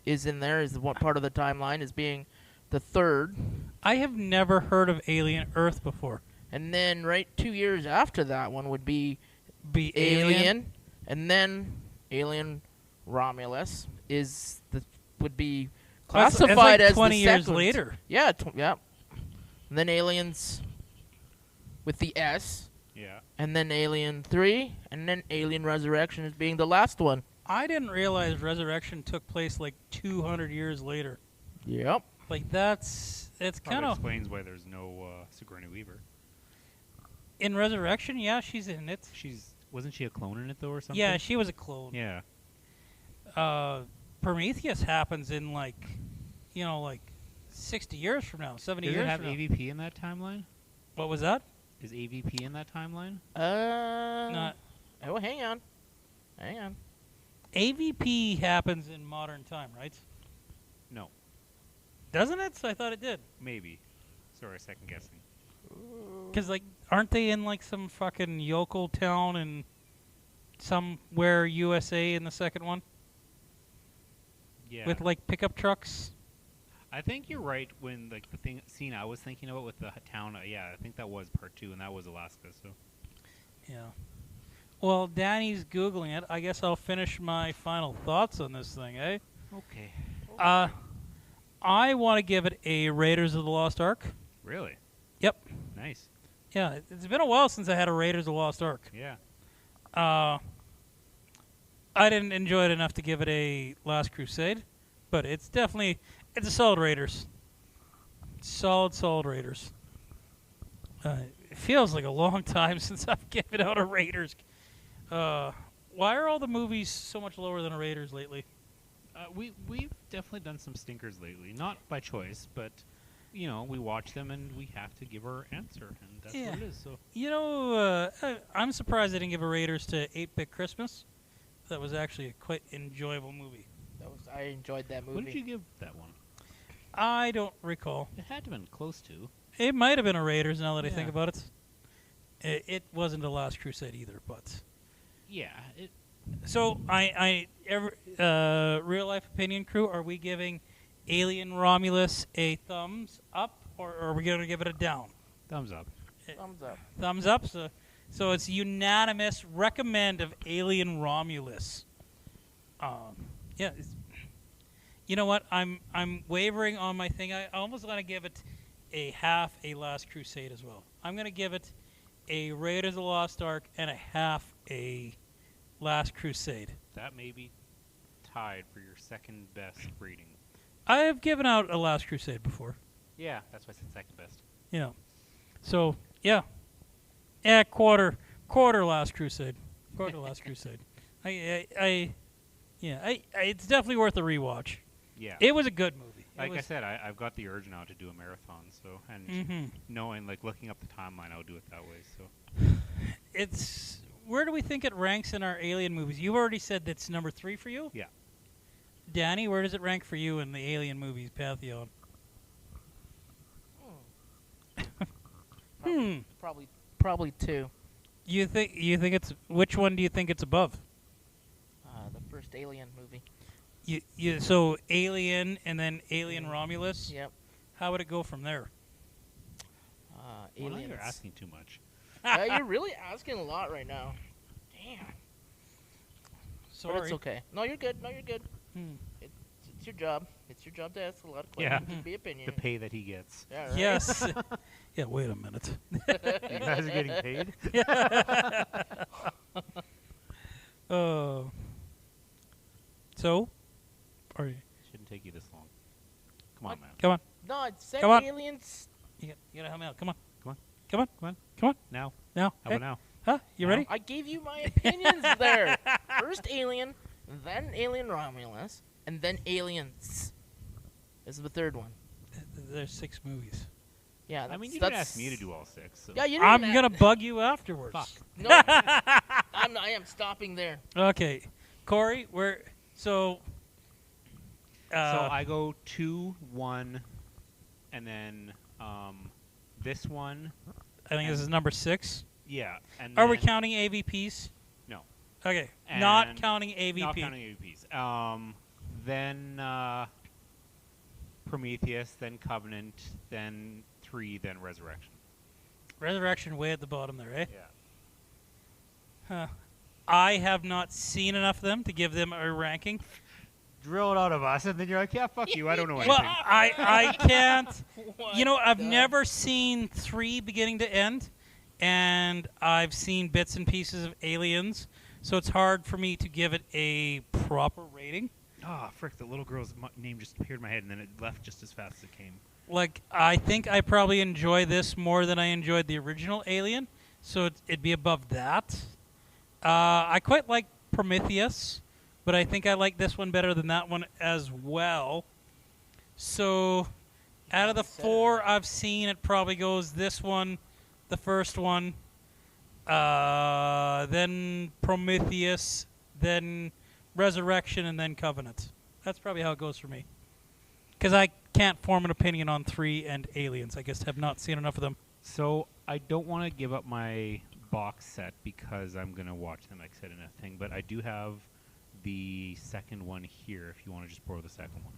is in there, is one part of the timeline, as being the third. I have never heard of Alien Earth before. And then right 2 years after that one would be Be Alien, and then Alien Romulus would be classified that's like as 20 the years second. later. Yeah, yeah. And then Aliens with the S, Yeah. and then Alien 3, and then Alien Resurrection as being the last one. I didn't realize Resurrection took place like 200 years later. Yep. Like, it's kind Probably of... explains why there's no Sigourney Weaver. In Resurrection, yeah, she's in it. Wasn't she a clone in it though, or something? Yeah, she was a clone. Yeah. Prometheus happens in like 60 years from now, 70 Does years it have from now. AVP in that timeline? What was that? Is AVP in that timeline? Not Oh, hang on. AVP happens in modern time, right? No. Doesn't it? I thought it did. Maybe. Sorry, second guessing. Because, like, aren't they in, like, some fucking yokel town in somewhere USA in the second one? Yeah. With, like, pickup trucks? I think you're right when, like, the scene I was thinking about with the town, yeah, I think that was part 2, and that was Alaska, so. Yeah. Well, Danny's Googling it. I guess I'll finish my final thoughts on this thing, eh? Okay. I want to give it a Raiders of the Lost Ark. Really? Yep. Nice. Yeah, it's been a while since I had a Raiders of the Lost Ark. Yeah. I didn't enjoy it enough to give it a Last Crusade, but it's a solid Raiders. Solid Raiders. It feels like a long time since I've given out a Raiders. Why are all the movies so much lower than a Raiders lately? We've definitely done some stinkers lately. Not by choice, but, we watch them and we have to give our answer, and that's what it is. So. I'm surprised they didn't give a Raiders to 8-Bit Christmas. That was actually a quite enjoyable movie. I enjoyed that movie. What did you give that one? I don't recall. It had to have been close to. It might have been a Raiders now that I think Yeah. about it. It wasn't a Last Crusade either, but... Yeah. So, real life opinion crew, are we giving Alien Romulus a thumbs up, or are we going to give it a down? Thumbs up. Thumbs up. Thumbs up. So it's unanimous recommend of Alien Romulus. Yeah. You know what? I'm wavering on my thing. I almost want to give it a half a Last Crusade as well. I'm going to give it a Raiders of the Lost Ark and a half a Last Crusade. That may be tied for your second best rating. I have given out a Last Crusade before. Yeah, that's why I said second best. Yeah. So, yeah. Yeah, quarter Last Crusade. Quarter Last Crusade. It's definitely worth a rewatch. Yeah. It was a good movie. Like I said, I've got the urge now to do a marathon. So, and knowing, like, looking up the timeline, I'll do it that way. So, it's where do we think it ranks in our Alien movies? You've already said that's number 3 for you. yeah. Danny, where does it rank for you in the Alien movies pantheon? Probably 2. You think it's which one do you think it's above? The first Alien movie. So Alien and then Alien Romulus. Yep. How would it go from there? Well, Aliens. you're asking too much. You're really asking a lot right now. Damn. Sorry. But it's okay. No, you're good. Hmm. It's your job. It's your job to ask a lot of Yeah. questions and be opinion. The pay that he gets. Yeah, right? Yes. Yeah. Wait a minute. You guys are getting paid? So, are you? Shouldn't take you this long. Come on, man. Come on. No, it's said Come on. aliens. You gotta help me out. Come on. Come on. Come on. Come on. Come on. Now. Now. How Okay. about now? Huh? You ready? I gave you my opinions there. First Alien, then Alien Romulus, and then Aliens. This is the third one. There's 6 movies. Yeah, I mean, you that's didn't ask me to do all 6. So. Yeah, you didn't. I'm gonna bug you afterwards. Fuck. No, I am stopping there. Okay, Corey, so I go 2, 1, and then this one. I think this is number 6. Yeah. And Are we then- counting AVPs? No. Okay, not And counting AVP. Not counting AVPs. Then Prometheus, then Covenant, then 3, then Resurrection. Resurrection way at the bottom there, eh? Yeah. Huh. I have not seen enough of them to give them a ranking. Drill it out of us, and then you're like, yeah, fuck you, I don't know anything. Well, I can't. You know, I've the- never seen 3 beginning to end, and I've seen bits and pieces of Aliens, so it's hard for me to give it a proper rating. Frick, the little girl's name just appeared in my head, and then it left just as fast as it came. Like, I think I probably enjoy this more than I enjoyed the original Alien, so it'd be above that. I quite like Prometheus, but I think I like this one better than that one as well. So, out of the 4 I've seen, it probably goes this one, the first one, then Prometheus, then Resurrection, and then Covenant. That's probably how it goes for me. Because I can't form an opinion on 3 and Aliens. I guess have not seen enough of them. So I don't want to give up my box set because I'm going to watch them, like I said, in a thing. But I do have the second one here if you want to just borrow the second one.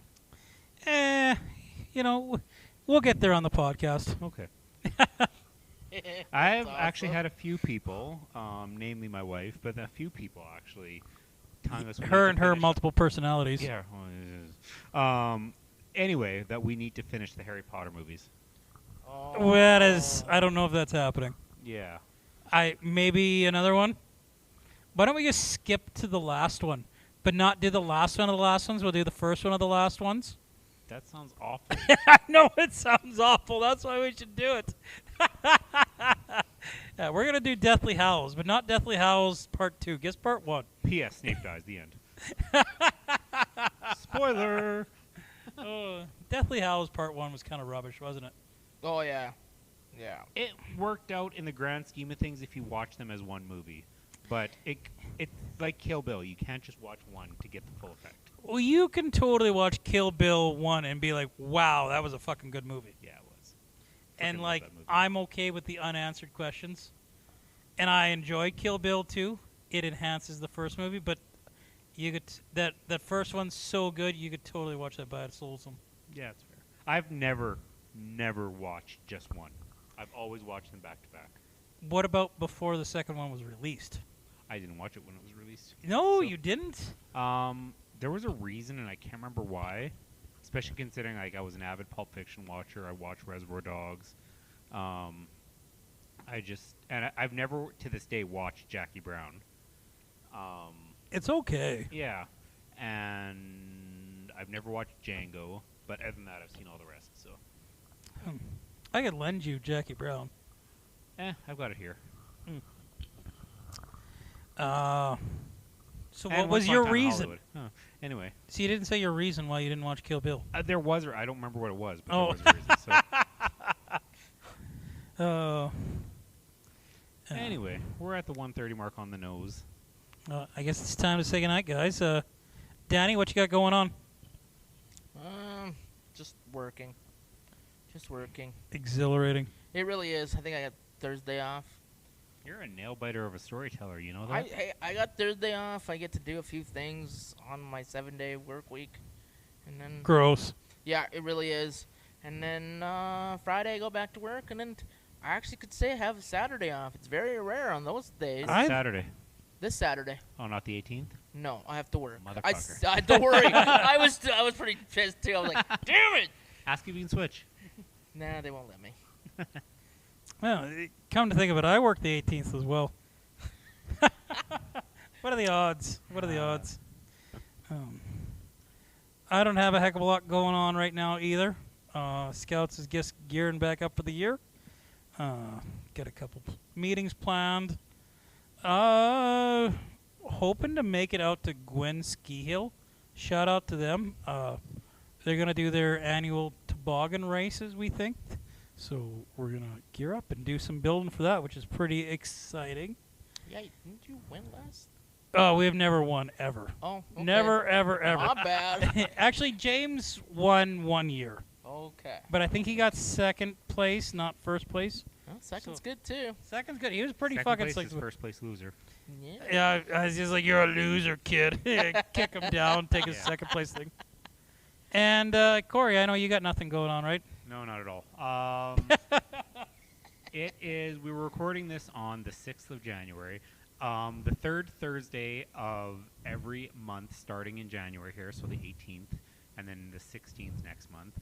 You know, we'll get there on the podcast. Okay. That's I've actually awesome. had a few people, namely my wife, but a few people actually telling us we Her need and to her finish- multiple personalities. Yeah. Anyway, that we need to finish the Harry Potter movies. Oh. Well, that is, I don't know if that's happening. Yeah. Maybe another one. Why don't we just skip to the last one, but not do the last one of the last ones? We'll do the first one of the last ones. That sounds awful. I know it sounds awful. That's why we should do it. Yeah, we're gonna do Deathly Hallows, but not Deathly Hallows Part 2. Guess Part 1. P.S. Snape dies. The end. Spoiler. Deathly Hallows Part 1 was kind of rubbish, wasn't it? Oh yeah, yeah. It worked out in the grand scheme of things if you watch them as one movie, but it's like Kill Bill. You can't just watch one to get the full effect. Well, you can totally watch Kill Bill 1 and be like, wow, that was a fucking good movie. Yeah, it was. And Freaking love like, that movie. I'm okay with the unanswered questions. And I enjoyed Kill Bill 2. It enhances the first movie, but you could that first one's so good, you could totally watch that by its lonesome. Yeah, it's fair. I've never watched just one. I've always watched them back to back. What about before the second one was released? I didn't watch it when it was released. No, So- you didn't. There was a reason, and I can't remember why. Especially considering like I was an avid Pulp Fiction watcher. I watched Reservoir Dogs. I've never to this day watched Jackie Brown. It's okay. Yeah, and I've never watched Django. But other than that, I've seen all the rest. So, I could lend you Jackie Brown. I've got it here. So And what Once was Upon a your Time in reason? Hollywood. Huh. Anyway, So you didn't say your reason why you didn't watch Kill Bill. there was. I don't remember what it was, but Oh. there was a reason. So anyway, we're at the 1:30 mark on the nose. I guess it's time to say goodnight, guys. Danny, what you got going on? Just working. Just working. Exhilarating. It really is. I think I got Thursday off. You're a nail biter of a storyteller. You know that. I got Thursday off. I get to do a few things on my 7-day work week, and then Gross. yeah, it really is. And then Friday I go back to work, and then I actually could say I have a Saturday off. It's very rare on those days. Saturday. This Saturday. Oh, not the 18th. No, I have to work. Motherfucker. Don't worry. I was pretty pissed too. I was like, damn it. Ask if you can switch. Nah, they won't let me. Well, come to think of it, I work the 18th as well. What are the odds? What are the odds? I don't have a heck of a lot going on right now either. Scouts is just gearing back up for the year. Got a couple meetings planned. Hoping to make it out to Gwen Ski Hill. Shout out to them. They're going to do their annual toboggan races, we think. So we're going to gear up and do some building for that, which is pretty exciting. Yeah, didn't you win last? Oh, we have never won, ever. Oh, okay. Never, ever, ever. Not bad. Actually, James won 1 year. Okay. But I think he got second place, not first place. Well, second's So- good too. Second's good. He was pretty Second fucking place slick. is first place loser. Yeah. Yeah, I was just like, you're a loser, kid. Kick him down, take his Yeah. second place thing. And Corey, I know you got nothing going on, right? No, not at all. It is. We were recording this on the 6th of January, the third Thursday of every month, starting in January here, so the 18th, and then the 16th next month.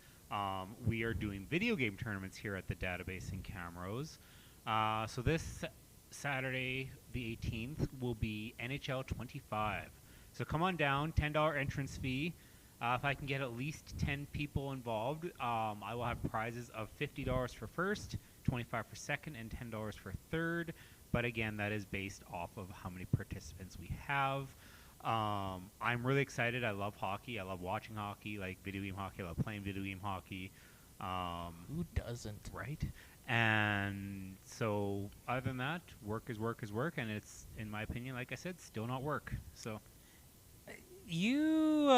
We are doing video game tournaments here at the Database in Camrose. So this Saturday, the 18th, will be NHL 25. So come on down, $10 entrance fee. If I can get at least 10 people involved, I will have prizes of $50 for first, $25 for second, and $10 for third. But again, that is based off of how many participants we have. I'm really excited. I love hockey. I love watching hockey, like video game hockey. I love playing video game hockey. Who doesn't? Right? And so other than that, work is work is work. And it's, in my opinion, like I said, still not work. So You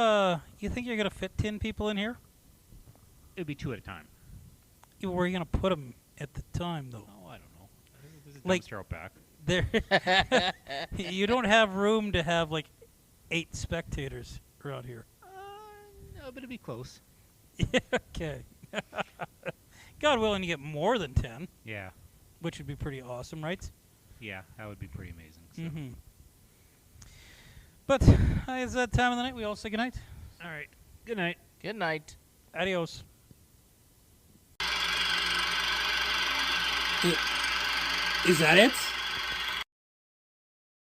think you're going to fit 10 people in here? it'd be 2 at a time. Where are you going to put them at the time, though? Oh, I don't know. There's a Like- dumpster out back. There, you don't have room to have like 8 spectators around here. No, but it'd be close. Okay. God willing, you get more than 10, Yeah. which would be pretty awesome, right? Yeah, that would be pretty amazing. So. Mm-hmm. But it's that time of the night. We all say goodnight. All right. Good night. Good night. Adios. Is that it?